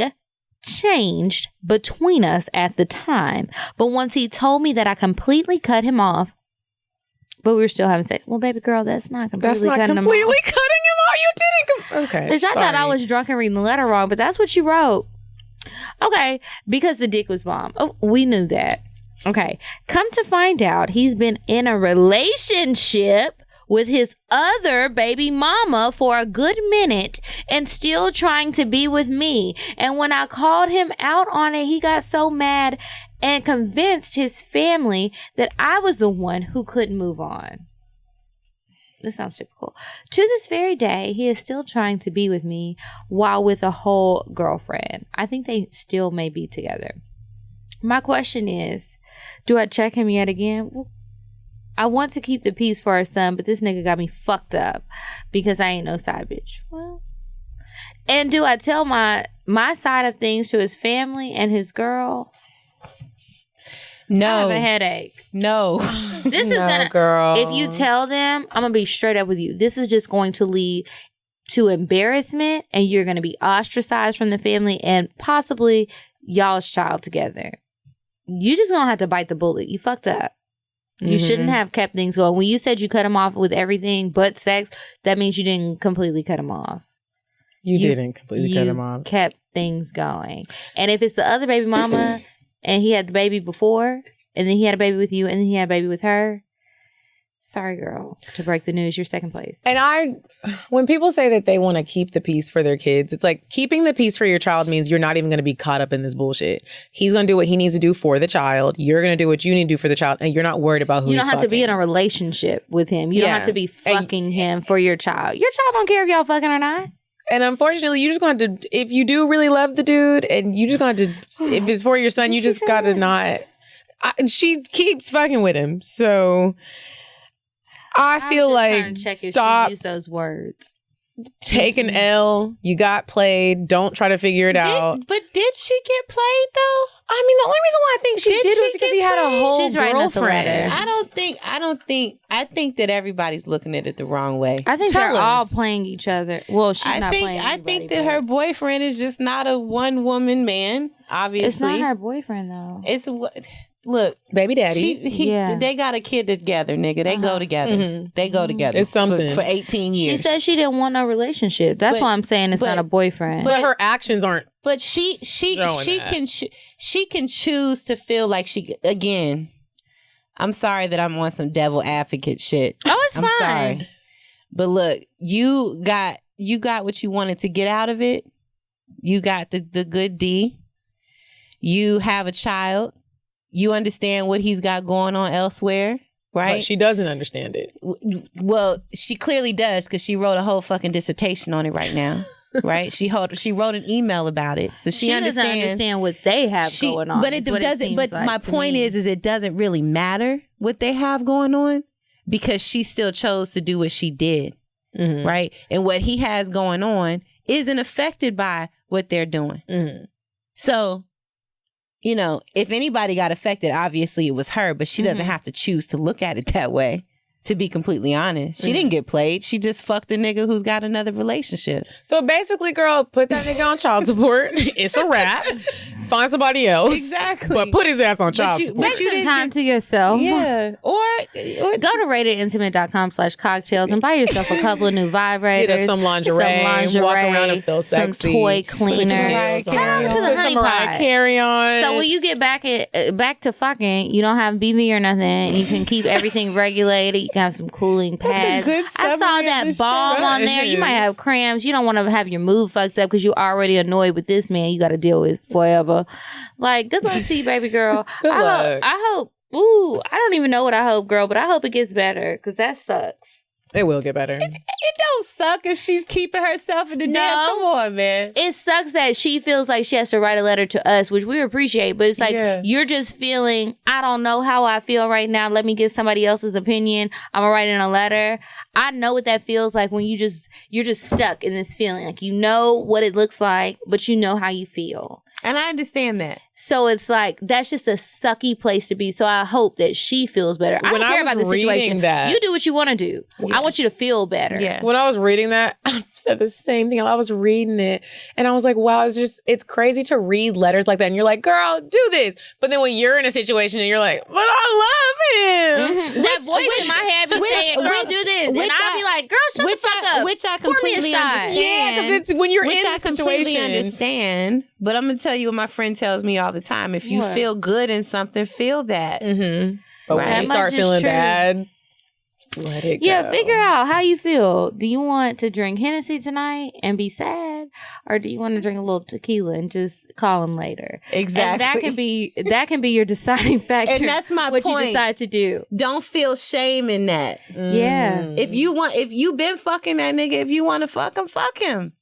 changed between us at the time. But once he told me that I completely cut him off, but we were still having sex. Well, baby girl, that's not completely cutting him off. cutting him off. You didn't. Okay. Bitch, I thought I was drunk and reading the letter wrong, but that's what you wrote. Okay. Because the dick was bomb. Oh, we knew that. Okay. Come to find out, he's been in a relationship with his other baby mama for a good minute and still trying to be with me. And when I called him out on it, he got so mad and convinced his family that I was the one who couldn't move on. This sounds typical. To this very day, he is still trying to be with me while with a whole girlfriend. I think they still may be together. My question is, do I check him yet again? Well, I want to keep the peace for our son, but this nigga got me fucked up because I ain't no side bitch. Well, and do I tell my side of things to his family and his girl? No. I have a headache. No. This is gonna, girl. If you tell them, I'm gonna be straight up with you. This is just going to lead to embarrassment, and you're gonna be ostracized from the family and possibly y'all's child together. You just gonna have to bite the bullet. You fucked up. You shouldn't have kept things going. When you said you cut him off with everything but sex, that means you didn't completely cut him off. You didn't completely cut him off. Kept things going. And if it's the other baby mama and he had the baby before, and then he had a baby with you, and then he had a baby with her, sorry, girl, to break the news, you're second place. And when people say that they want to keep the peace for their kids, it's like keeping the peace for your child means you're not even going to be caught up in this bullshit. He's going to do what he needs to do for the child. You're going to do what you need to do for the child, and you're not worried about who he's fucking. You don't have to be in a relationship with him. You don't have to be fucking him for your child. Your child don't care if y'all fucking or not. And unfortunately, you just going to, if you do really love the dude, and you just going to, if it's for your son, you just got to not. She keeps fucking with him, so I feel like stop. Use those words. Take an L. You got played. Don't try to figure it out. But did she get played though? I mean, the only reason why I think she did was because he had a whole She's writing us a letter. I think that everybody's looking at it the wrong way. I think they're all playing each other. Well, she's not playing I think that her boyfriend is just not a one woman man. Obviously, it's not her boyfriend though. It's look, baby daddy. They got a kid together, nigga. They go together. They go together. It's something for 18 years. She said she didn't want no relationship. That's why I'm saying it's not a boyfriend. But her actions aren't. But she can choose to feel like she again. I'm sorry that I'm on some devil advocate shit. Oh, it's I'm fine. sorry. But look, you got what you wanted to get out of it. You got the good D. You have a child. You understand what he's got going on elsewhere, right? But she doesn't understand it. Well, she clearly does because she wrote a whole fucking dissertation on it right now. Right? She wrote an email about it. So she doesn't understand what they have going on. But it doesn't. But my point is it doesn't really matter what they have going on because she still chose to do what she did. Mm-hmm. Right? And what he has going on isn't affected by what they're doing. Mm-hmm. So, you know, if anybody got affected, obviously it was her, but she doesn't have to choose to look at it that way. To be completely honest, she didn't get played. She just fucked a nigga who's got another relationship. So basically, girl, put that nigga on child support. It's a wrap. Find somebody else. Exactly. But put his ass on child support. Take some time to yourself. Yeah. Or go to ratedintimate.com/CockTales and buy yourself a couple of new vibrators. Get some lingerie. Walk around and feel sexy. Some toy cleaner. Head on to the honey pot. Carry on. So when you get back to fucking, you don't have BV or nothing. You can keep everything regulated. You can have some cooling pads. I saw that balm on there. You might have cramps. You don't want to have your mood fucked up because you're already annoyed with this man you got to deal with forever. Like, good luck to you, baby girl. Good luck. I hope. Ooh, I don't even know what I hope, girl, but I hope it gets better because that sucks. It will get better. It don't suck if she's keeping herself in the damn. Come on, man. It sucks that she feels like she has to write a letter to us, which we appreciate. But it's like you're just feeling, I don't know how I feel right now. Let me get somebody else's opinion. I'm gonna write in a letter. I know what that feels like when you're just stuck in this feeling. Like you know what it looks like, but you know how you feel. And I understand that. So it's like, that's just a sucky place to be. So I hope that she feels better. I don't care about the situation. You do what you want to do. Yeah. I want you to feel better. Yeah. When I was reading that, I said the same thing. I was reading it and I was like, wow, it's crazy to read letters like that. And you're like, girl, do this. But then when you're in a situation and you're like, but I love him. Mm-hmm. That voice in my head be saying, girl, do this. And I'll be like, girl, shut the fuck up. Which I completely understand. Yeah, because it's when you're in the situation. Which I completely understand. But I'm going to tell you what my friend tells me all the time. If you feel good in something, feel that. Mm-hmm. But when you start feeling bad, let it go. Yeah, figure out how you feel. Do you want to drink Hennessy tonight and be sad? Or do you want to drink a little tequila and just call him later? Exactly. And that can be your deciding factor. And that's my what point. You decide to do. Don't feel shame in that. Yeah. If you been fucking that nigga, if you want to fuck him.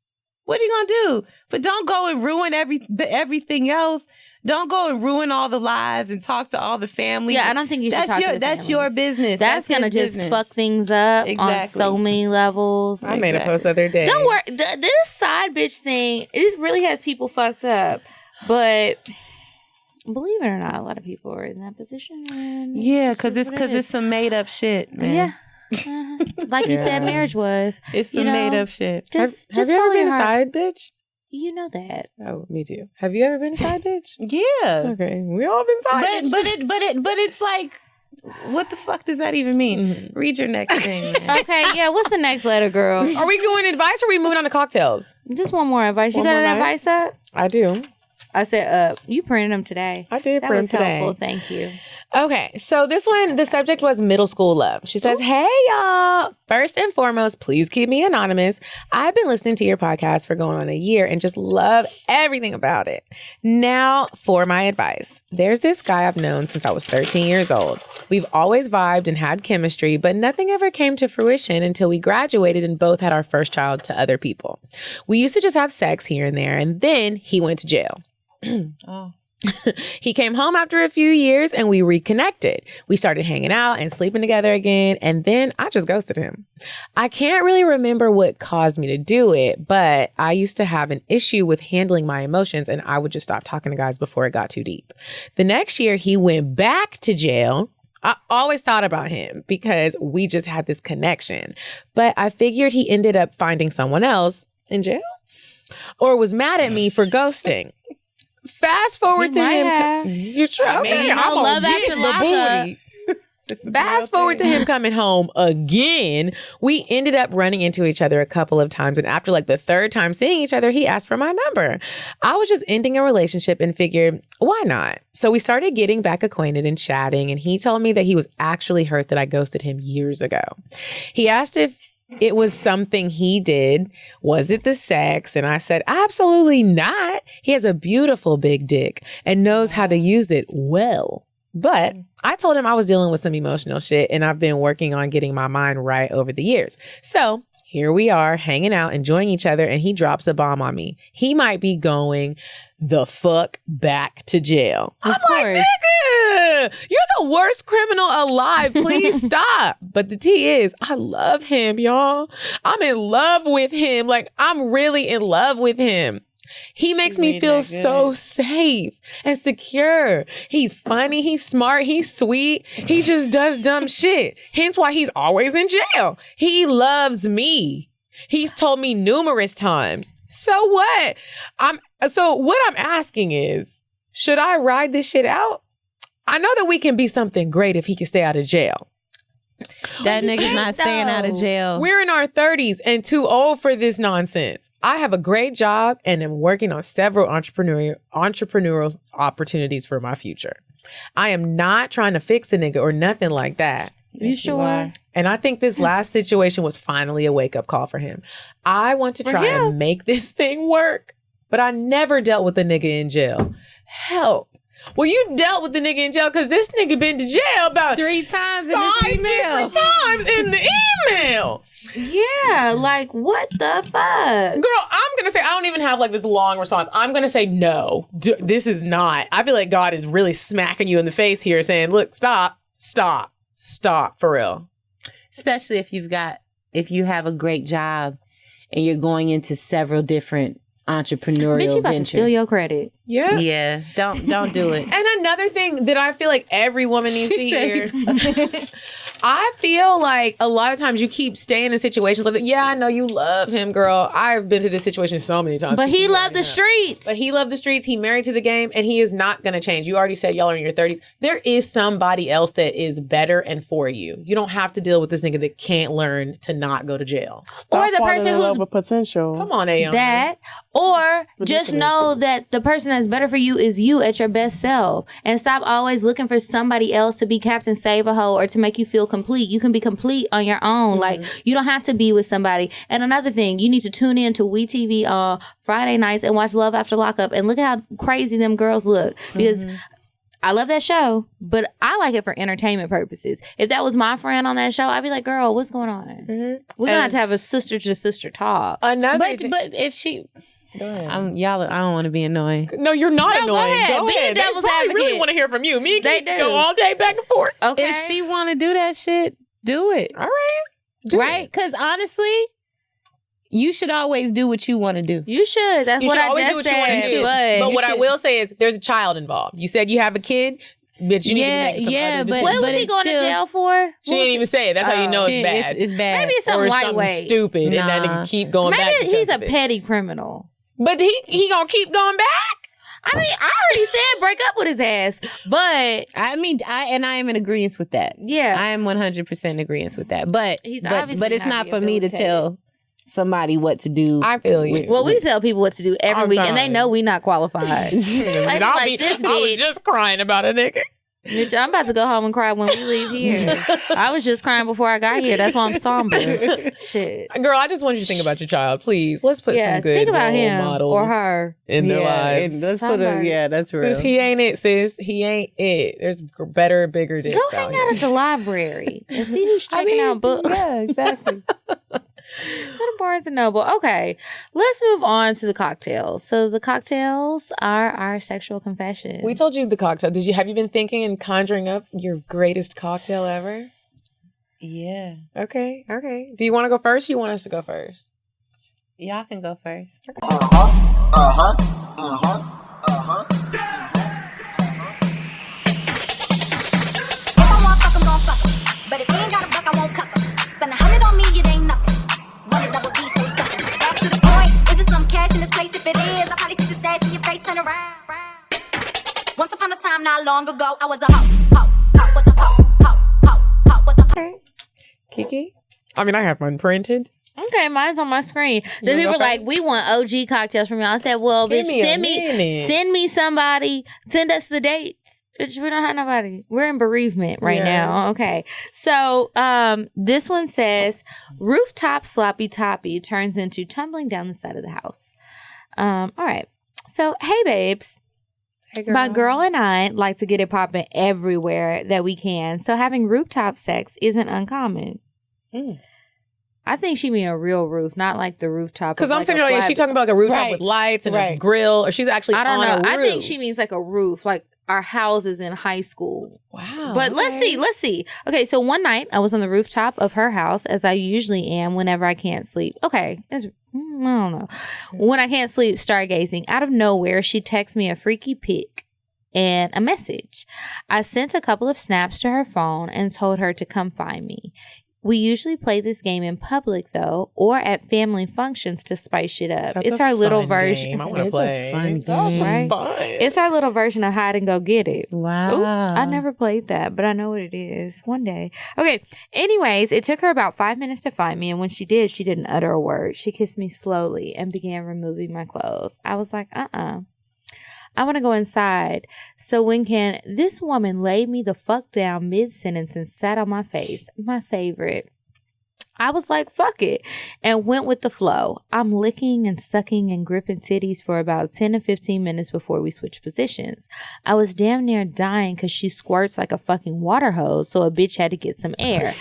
What are you gonna do? But don't go and ruin everything else. Don't go and ruin all the lives and talk to all the family. Yeah, I don't think you should talk to the That's your business. That's gonna just fuck things up on so many levels. I made a post the other day. Don't worry. This side bitch thing, it really has people fucked up. But believe it or not, a lot of people are in that position. Yeah, because it's some made up shit, man. Yeah. Like you said, marriage was. It's some made up shit. Have you ever been a side bitch? You know that. Oh, me too. Have you ever been a side bitch? Yeah. Okay, we all been side bitches. But it's like, what the fuck does that even mean? Mm-hmm. Read your next thing, man. Okay, yeah. What's the next letter, girl? Are we going advice or are we moving on to cocktails? Just one more advice. You got an advice up? I do. I said, you printed them today. I did print them today. Helpful. Thank you. Okay, so this one, the subject was middle school love. She says, hey, y'all. First and foremost, please keep me anonymous. I've been listening to your podcast for going on a year and just love everything about it. Now, for my advice. There's this guy I've known since I was 13 years old. We've always vibed and had chemistry, but nothing ever came to fruition until we graduated and both had our first child to other people. We used to just have sex here and there, and then he went to jail. Oh. He came home after a few years and we reconnected. We started hanging out and sleeping together again, and then I just ghosted him. I can't really remember what caused me to do it, but I used to have an issue with handling my emotions and I would just stop talking to guys before it got too deep. The next year, he went back to jail. I always thought about him because we just had this connection, but I figured he ended up finding someone else in jail or was mad at me for ghosting. Fast forward to him. You're trying. Okay, I'm love after the booty. Fast forward to him coming home again. We ended up running into each other a couple of times, and after like the third time seeing each other, he asked for my number. I was just ending a relationship and figured, why not? So we started getting back acquainted and chatting, and he told me that he was actually hurt that I ghosted him years ago. He asked if it was something he did. Was it the sex? And I said, absolutely not. He has a beautiful big dick and knows how to use it well. But I told him I was dealing with some emotional shit and I've been working on getting my mind right over the years. So here we are hanging out, enjoying each other, and he drops a bomb on me. He might be going the fuck back to jail. I'm like, nigga, you're the worst criminal alive. Please stop. But the tea is, I love him, y'all. I'm in love with him. Like, I'm really in love with him. He makes me feel so safe and secure. He's funny. He's smart. He's sweet. He just does dumb shit. Hence why he's always in jail. He loves me. He's told me numerous times. So what? So what I'm asking is, should I ride this shit out? I know that we can be something great if he can stay out of jail. That nigga's not staying out of jail. We're in our 30s and too old for this nonsense. I have a great job and am working on several entrepreneurial opportunities for my future. I am not trying to fix a nigga or nothing like that. You sure? And I think this last situation was finally a wake-up call for him. I want to try and make this thing work, but I never dealt with a nigga in jail. Help. Well, you dealt with the nigga in jail because this nigga been to jail about 3 times in the 5 email. different times in the email. Yeah, like what the fuck? Girl, I'm going to say, I don't even have like this long response. I'm going to say no. This is not. I feel like God is really smacking you in the face here saying, look, stop for real. Especially if you have a great job and you're going into several different entrepreneurial Bitch, you about ventures. to steal your credit. Yeah. Yeah. Don't do it. And another thing that I feel like every woman needs to hear. I feel like a lot of times you keep staying in situations like that. Yeah, I know you love him, girl. I've been through this situation so many times. But he loved the streets. But he loved the streets. He married to the game and he is not going to change. You already said y'all are in your 30s. There is somebody else that is better and for you. You don't have to deal with this nigga that can't learn to not go to jail. Or the person who's love with potential. Come on, Ayon. That. Or just know that the person that's better for you is you at your best self. And stop always looking for somebody else to be Captain Save-A-Ho or to make you feel complete. You can be complete on your own. Like, you don't have to be with somebody. And another thing, you need to tune in to WeTV on Friday nights and watch Love After Lockup and look how crazy them girls look. Because I love that show, but I like it for entertainment purposes. If that was my friend on that show, I'd be like, girl, what's going on? We're going to have a sister-to-sister talk. But if she... Go ahead. I don't want to be annoying. No, you're not annoying. Go ahead. Be They the devil's probably advocate. really want to hear from you. Me and They Kiki do. go all day back and forth. Okay. If she want to do that shit, do it. All right. Right? Because honestly, you should always do what you want to do. You should. That's You what should I always just do what you want to said. do. But you what I should- will say is there's a child involved. You said you have a kid, but you need to make some other but decisions. What was he it's going to still- jail for? She didn't even say it. That's how you know it's bad. It's bad. Maybe it's or something something lightweight. stupid, and then they can keep going back. Maybe he's because a of it. petty criminal. But he gonna keep going back. I mean, I already said break up with his ass, but I mean, I am in agreement with that. Yeah. I am 100% in agreement with that. But He's obviously but it's not not for me to tell somebody what to do. I feel you. well, we tell people what to do every I'm week, and they dying. know we not qualified. And I'll I this was bitch. just crying about a nigga. Bitch, I'm about to go home and cry when we leave here. I was just crying before I got here. That's why I'm somber. Shit. Girl, I just want you to think about your child, please. Let's put Yeah, some good think about role him models or her. in their lives. Let's put Somebody. that's real. Sis, he ain't it, sis. He ain't it. There's better, bigger dicks Go out hang here. out at the library and see who's checking out books. Yeah, exactly. Go to Barnes and Noble. Okay, let's move on to the cocktails. So the cocktails are our sexual confessions. We told you the cocktail. Have you been thinking and conjuring up your greatest cocktail ever? Yeah. Okay. Do you want to go first? Or you want us to go first? Y'all can go first. If I want fuck, I'm gon' fuck 'em. But if he ain't got a buck, I won't cup 'em. Spend 100 on me, it ain't nothing. Run a double D, so stuck 'em. Back to the point, is it some cash in this place? If it is, I probably see the stats in your face, turn around. Once upon a time, not long ago, I was a hoe, was a hoe, was a hoe. Kiki? I mean, I have mine printed. Okay, mine's on my screen. The wanna people go were like, first? we want OG cocktails from y'all. I said, well, Give bitch, me a send minute. me somebody, send us the dates. Bitch, we don't have nobody. We're in bereavement right now. Okay. So this one says, rooftop sloppy toppy turns into tumbling down the side of the house. All right. So, hey, babes. Hey, girl. My girl and I like to get it popping everywhere that we can. So having rooftop sex isn't uncommon. I think she mean a real roof, not like the rooftop. Because I'm saying, like, is she talking about like a rooftop with lights and a grill, or she's actually on a roof? I think she means like a roof, like our houses in high school. Wow. But let's see. Okay, so one night I was on the rooftop of her house, as I usually am whenever I can't sleep. Okay, I don't know. When I can't sleep, stargazing. Out of nowhere, she texts me a freaky pic and a message. I sent a couple of snaps to her phone and told her to come find me. We usually play this game in public, though, or at family functions to spice shit up. That's it's our little version. Game. I want to play. It's a fun game. Right? Fun. It's our little version of hide and go get it. Wow. Ooh, I never played that, but I know what it is. One day. Okay. Anyways, it took her about 5 minutes to find me, and when she did, she didn't utter a word. She kissed me slowly and began removing my clothes. I was like, I want to go inside. So when can this woman laid me the fuck down mid-sentence and sat on my face? My favorite. I was like, fuck it, and went with the flow. I'm licking and sucking and gripping titties for about 10 to 15 minutes before we switched positions. I was damn near dying because she squirts like a fucking water hose, so a bitch had to get some air.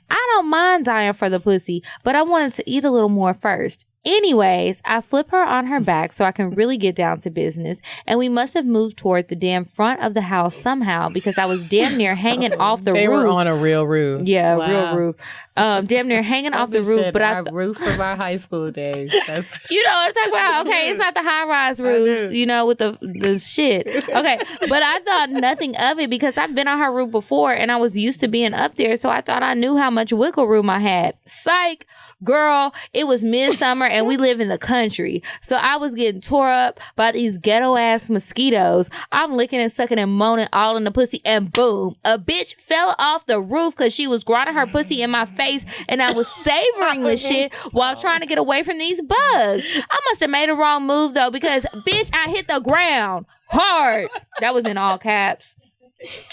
I don't mind dying for the pussy, but I wanted to eat a little more first. Anyways, I flip her on her back so I can really get down to business, and we must have moved toward the damn front of the house somehow because I was damn near hanging off the roof. They were on a real roof. Yeah, real roof. Damn near hanging off the roof. But our roof from our high school days. That's... You know what I'm talking about? Okay, it's not the high-rise roof, you know, with the shit. Okay, but I thought nothing of it because I've been on her roof before, and I was used to being up there, so I thought I knew how much wiggle room I had. Psych, girl, it was midsummer, and we live in the country, so I was getting tore up by these ghetto-ass mosquitoes. I'm licking and sucking and moaning all in the pussy, and boom, a bitch fell off the roof because she was grinding her pussy in my face, and I was savoring the shit while trying to get away from these bugs. I must have made a wrong move, though, because, bitch, I hit the ground hard. That was in all caps.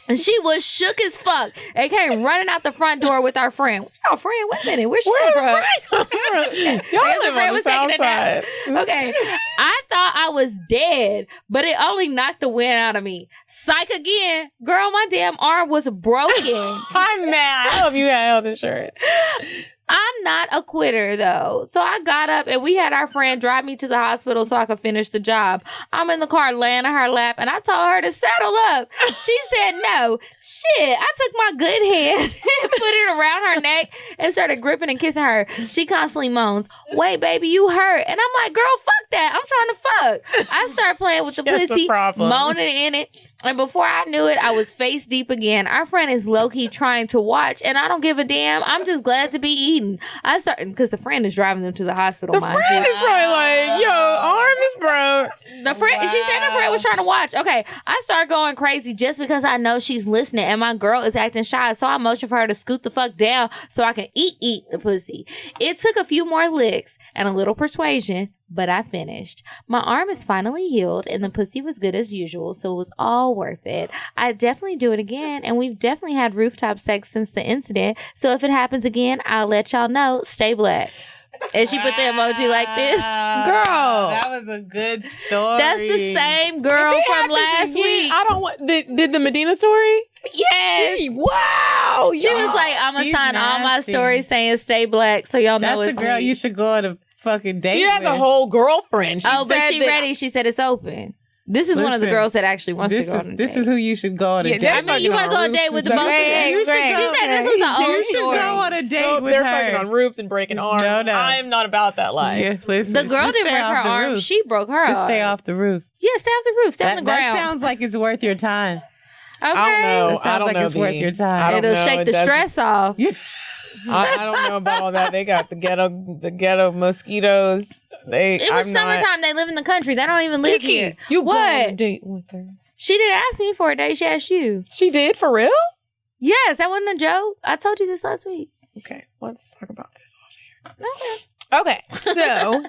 And she was shook as fuck and came running out the front door with our friend. What's y'all friend? Wait a minute. Where's she from? Y'all live on the south side. Okay. I thought I was dead, but it only knocked the wind out of me. Psych again. Girl, my damn arm was broken. I'm mad. I hope you had health insurance. I'm not a quitter, though. So I got up and we had our friend drive me to the hospital so I could finish the job. I'm in the car laying on her lap and I told her to saddle up. She said no. Shit, I took my good hand and put it around her neck and started gripping and kissing her. She constantly moans, "Wait, baby, you hurt." And I'm like, girl, fuck that. I'm trying to fuck. I started playing with the pussy, moaning in it. And before I knew it, I was face deep again. Our friend is low-key trying to watch, and I don't give a damn. I'm just glad to be eating. I started, because the friend is driving them to the hospital. The friend is probably like, yo, arm is broke. The friend, she said her friend was trying to watch. Okay, I start going crazy just because I know she's listening, and my girl is acting shy, so I motioned for her to scoot the fuck down so I can eat the pussy. It took a few more licks and a little persuasion, but I finished. My arm is finally healed and the pussy was good as usual, so it was all worth it. I'd definitely do it again, and we've definitely had rooftop sex since the incident, so if it happens again, I'll let y'all know. Stay black. And she put the emoji like this. Girl. That was a good story. That's the same girl from last week. I don't want, did the Medina story? Yes. Wow. She was like, I'm going to sign all my stories saying stay black, so y'all know That's it's the girl me. you should go on a fucking date She has with. a whole girlfriend. But she ready. She said it's open. This is one of the girls that actually wants to go on a date. This is who you should go on a date. I mean, you want to go on a date with the both of them. She said this was an old You should story. go on a date with they're her. fucking on roofs and breaking arms. No. I'm not about that life. Yeah, listen, The girl just didn't stay break her off the arm. roof. She broke her Just stay arm. off the roof. Yeah, stay off the roof. Stay on the ground. That sounds like it's worth your time. Okay. I don't know. That sounds like it's worth your time. It'll shake the stress off. I don't know about all that. They got the ghetto mosquitoes. It was summertime. They live in the country. They don't even live Kiki, here. you what? go on a date with her. She didn't ask me for a date. She asked you. She did? For real? Yes, that wasn't a joke. I told you this last week. Okay, let's talk about this off here. Okay, so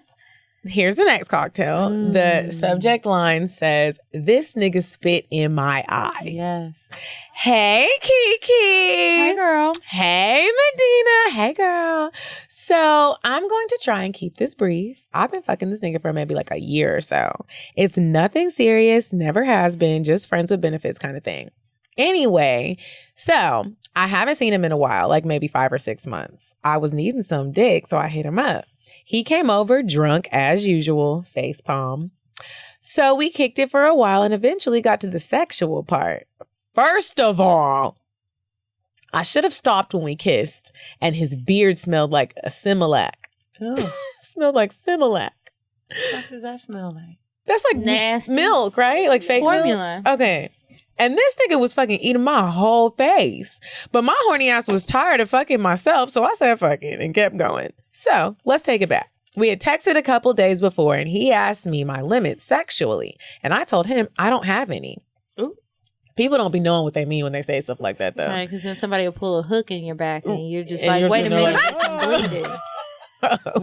Here's the next cocktail. The subject line says, "This nigga spit in my eye." Yes. Hey, Kiki. Hey, girl. Hey, Medina. Hey, girl. So I'm going to try and keep this brief. I've been fucking this nigga for maybe like a year or so. It's nothing serious, never has been, just friends with benefits kind of thing. Anyway, so I haven't seen him in a while, like maybe 5 or 6 months. I was needing some dick, so I hit him up. He came over drunk as usual, face palm. So we kicked it for a while and eventually got to the sexual part. First of all, I should have stopped when we kissed, and his beard smelled like a Similac. Smelled like Similac. What does that smell like? That's like nasty milk, right? Like fake formula. Milk? Okay. And this nigga was fucking eating my whole face. But my horny ass was tired of fucking myself, so I said fuck it and kept going. So let's take it back. We had texted a couple days before and he asked me my limits sexually. And I told him I don't have any. Ooh. People don't be knowing what they mean when they say stuff like that, though. Right, because then somebody will pull a hook in your back and you're just And like, you're wait just a minute, like, there's some bleeding.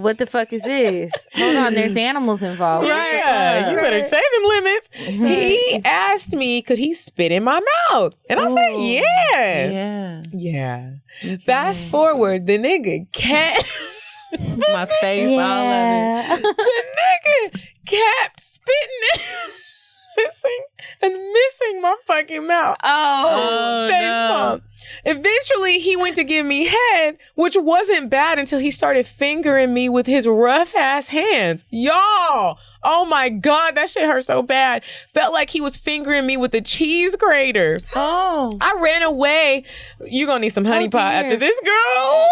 What the fuck is this? Hold on, there's animals involved. Yeah, you better say them limits. He asked me, could he spit in my mouth? And I said, yeah. Yeah. Fast forward, the nigga kept... My face, all of it. The nigga kept spitting missing my fucking mouth. Oh, face palm. Eventually, he went to give me head, which wasn't bad until he started fingering me with his rough ass hands. Y'all, oh my God, that shit hurt so bad. Felt like he was fingering me with a cheese grater. Oh. I ran away. You're gonna need some honey pot after this, girl.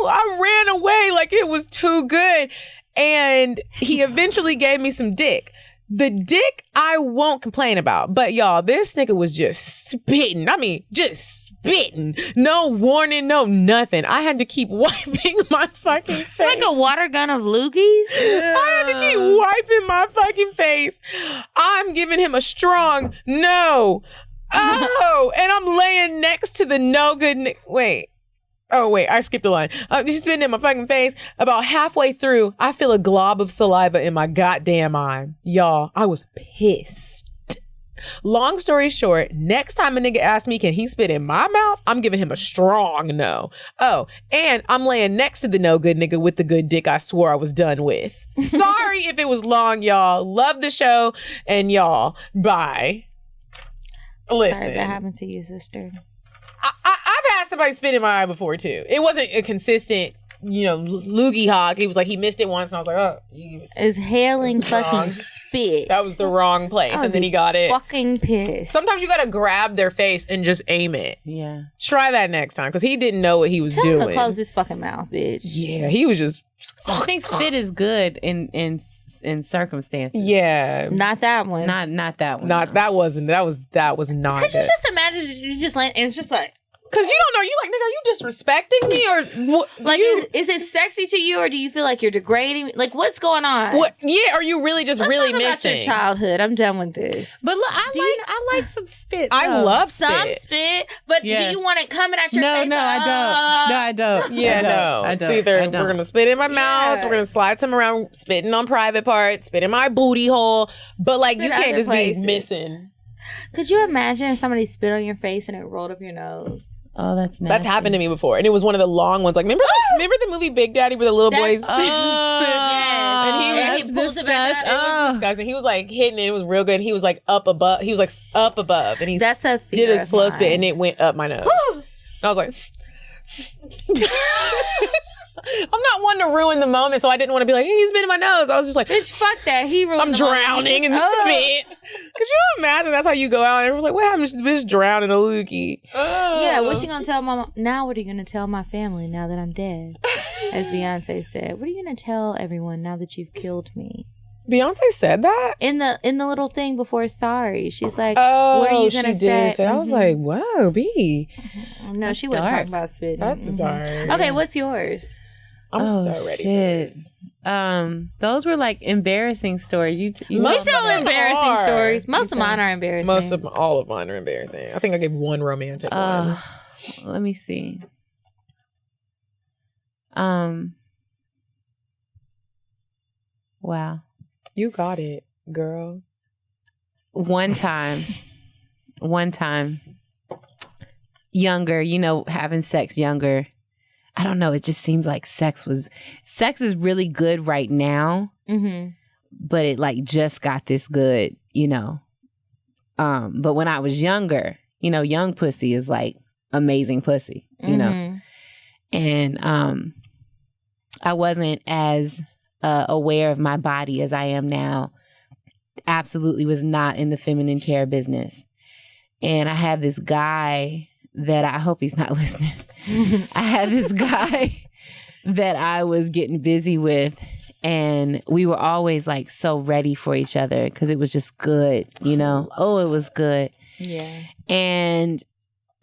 I ran away like it was too good. And he eventually gave me some dick. The dick I won't complain about. But y'all, this nigga was just spitting. I mean, just spitting. No warning, no nothing. I had to keep wiping my fucking face. Like a water gun of loogies? I had to keep wiping my fucking face. I'm giving him a strong no. Oh, and I'm laying next to the no good wait. Oh, wait, I skipped a line. He's spitting in my fucking face. About halfway through, I feel a glob of saliva in my goddamn eye. Y'all, I was pissed. Long story short, next time a nigga asks me, can he spit in my mouth? I'm giving him a strong no. Oh, and I'm laying next to the no good nigga with the good dick I swore I was done with. Sorry if it was long, y'all. Love the show. And y'all, bye. Listen. Sorry that happened to you, sister. I've had somebody spit in my eye before too. It wasn't a consistent, loogie hog. He was like, he missed it once, and I was like, oh. Is hailing fucking spit. That was the wrong place, and then he got it. Fucking pissed. Sometimes you gotta grab their face and just aim it. Yeah. Try that next time, because he didn't know what he was Tell doing. him to close his fucking mouth, bitch. Yeah, he was just. I think spit is good in circumstances. Yeah. Not that one. Not that one. That was not. Could you just imagine you just land and it's just like. Because you don't know. You like, nigga, are you disrespecting me or what? Like, is it sexy to you or do you feel like you're degrading me? Like, what's going on? What? Yeah, are you really just Let's really talk missing? about your childhood. I'm done with this. But look, I like some spit. I love some spit, but Yeah. do you want it coming at your face? No, I don't. No, I don't. Yeah, no. I don't. It's either I don't. we're gonna spit in my mouth, we're gonna slide some around, spitting on private parts, spit in my booty hole. But like, you can't just be missing. Could you imagine if somebody spit on your face and it rolled up your nose? Oh, that's nasty. That's happened to me before, and it was one of the long ones. Like, remember the movie Big Daddy where the little boys? And he pulls it back up. It was disgusting. He was like hitting it. It was real good. And he was like up above. He was like up above, and he That's a fear did a of slow spit, mine. and it went up my nose. And I was like. I'm not one to ruin the moment, so I didn't want to be like, hey, he's been in my nose. I was just like, bitch, fuck that. He ruined I'm drowning in spit. Could you imagine that's how you go out and everyone's like, what happened to this bitch drowned in a loogie? Yeah, what you gonna tell my mom? Now what are you gonna tell my family now that I'm dead? As Beyonce said, what are you gonna tell everyone now that you've killed me? Beyonce said that? In the little thing before sorry. She's like, oh, what are you gonna say? I was like, whoa, B. No, she wasn't talking about spitting. That's dark. Okay, what's yours? I'm so ready for this. Those were like embarrassing stories. You tell embarrassing stories. Most of mine are embarrassing. All of mine are embarrassing. I think I gave one romantic one. Let me see. Wow. You got it, girl. One time, younger, having sex younger. I don't know. It just seems like sex is really good right now, but it like just got this good, But when I was younger, young pussy is like amazing pussy, and I wasn't as aware of my body as I am now. Absolutely was not in the feminine care business, and I had this guy that I hope he's not listening. I had this guy that I was getting busy with, and we were always like so ready for each other because it was just good, Oh, it was good. Yeah. And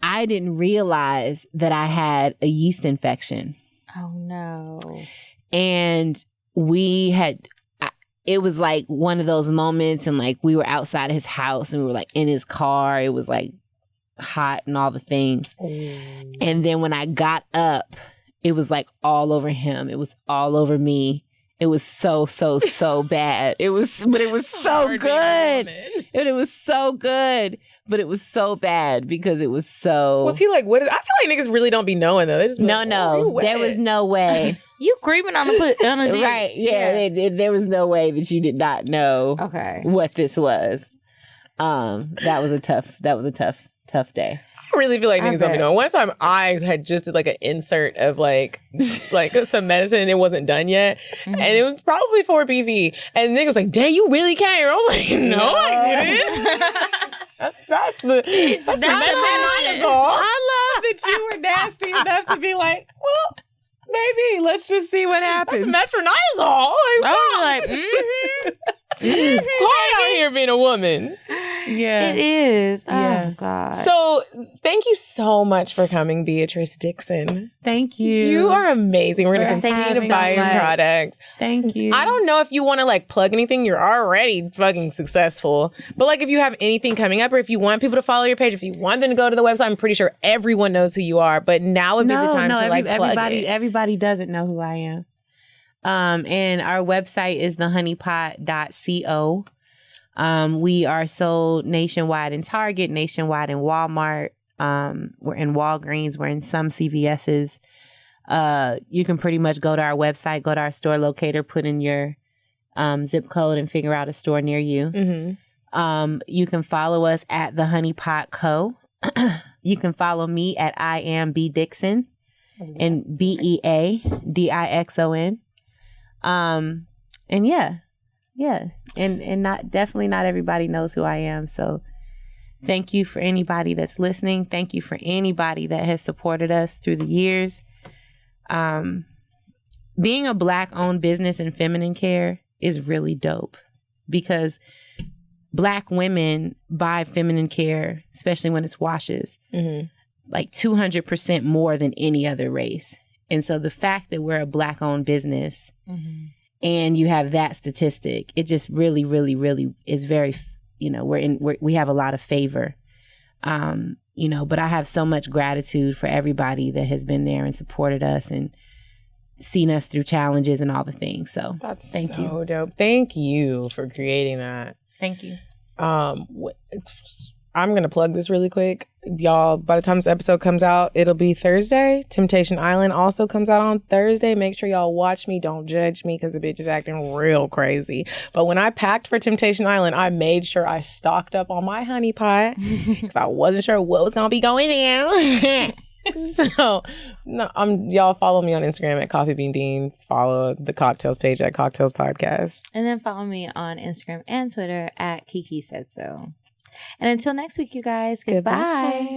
I didn't realize that I had a yeast infection. Oh, no. And it was like one of those moments, and like we were outside his house and we were like in his car. It was like hot and all the things. And then when I got up, it was like all over him. It was all over me. It was so bad. But it was so good. It was so good, but it was so bad because it was so. Was he like, what? I feel like niggas really don't be knowing though. They just no, there was no way. You creeping on a dick. Right? Yeah, there was no way that you did not know. Okay. What this was. That was a tough day. I really feel like niggas don't be knowing. One time I had just did like an insert of like some medicine and it wasn't done yet. And it was probably for PV. And the nigga was like, dang, you really came? I was like, no, I didn't. That's the metronidazole. I love that you were nasty enough to be like, well, maybe let's just see what happens. That's metronidazole. I was like, it's hard out here being a woman. Yeah. It is. Yeah. Oh, God. So thank you so much for coming, Beatrice Dixon. Thank you. You are amazing. We're going to continue to buy your products. Thank you. I don't know if you want to like plug anything. You're already fucking successful. But like if you have anything coming up or if you want people to follow your page, if you want them to go to the website, I'm pretty sure everyone knows who you are. But now would be the time to like plug it. Everybody doesn't know who I am. And our website is thehoneypot.co. We are sold nationwide in Target, nationwide in Walmart. We're in Walgreens. We're in some CVS's. You can pretty much go to our website, go to our store locator, put in your zip code and figure out a store near you. Mm-hmm. You can follow us at The Honey Pot Co. You can follow me at I am B Dixon and BEADIXON. And yeah. And definitely not everybody knows who I am. So thank you for anybody that's listening. Thank you for anybody that has supported us through the years. Being a Black-owned business in feminine care is really dope because Black women buy feminine care, especially when it's washes, like 200% more than any other race. And so the fact that we're a Black-owned business and you have that statistic, it just really, really, really is very, we have a lot of favor, but I have so much gratitude for everybody that has been there and supported us and seen us through challenges and all the things. So that's thank you. Dope. Thank you for creating that. Thank you. I'm going to plug this really quick. Y'all, by the time this episode comes out, it'll be Thursday. Temptation Island also comes out on Thursday. Make sure y'all watch me. Don't judge me because the bitch is acting real crazy. But when I packed for Temptation Island, I made sure I stocked up on my honey pot because I wasn't sure what was going to be going down. So, y'all follow me on Instagram at Coffee Bean Dean. Follow the CockTales page at CockTales Podcast. And then follow me on Instagram and Twitter at Kiki Said So. And until next week, you guys, goodbye.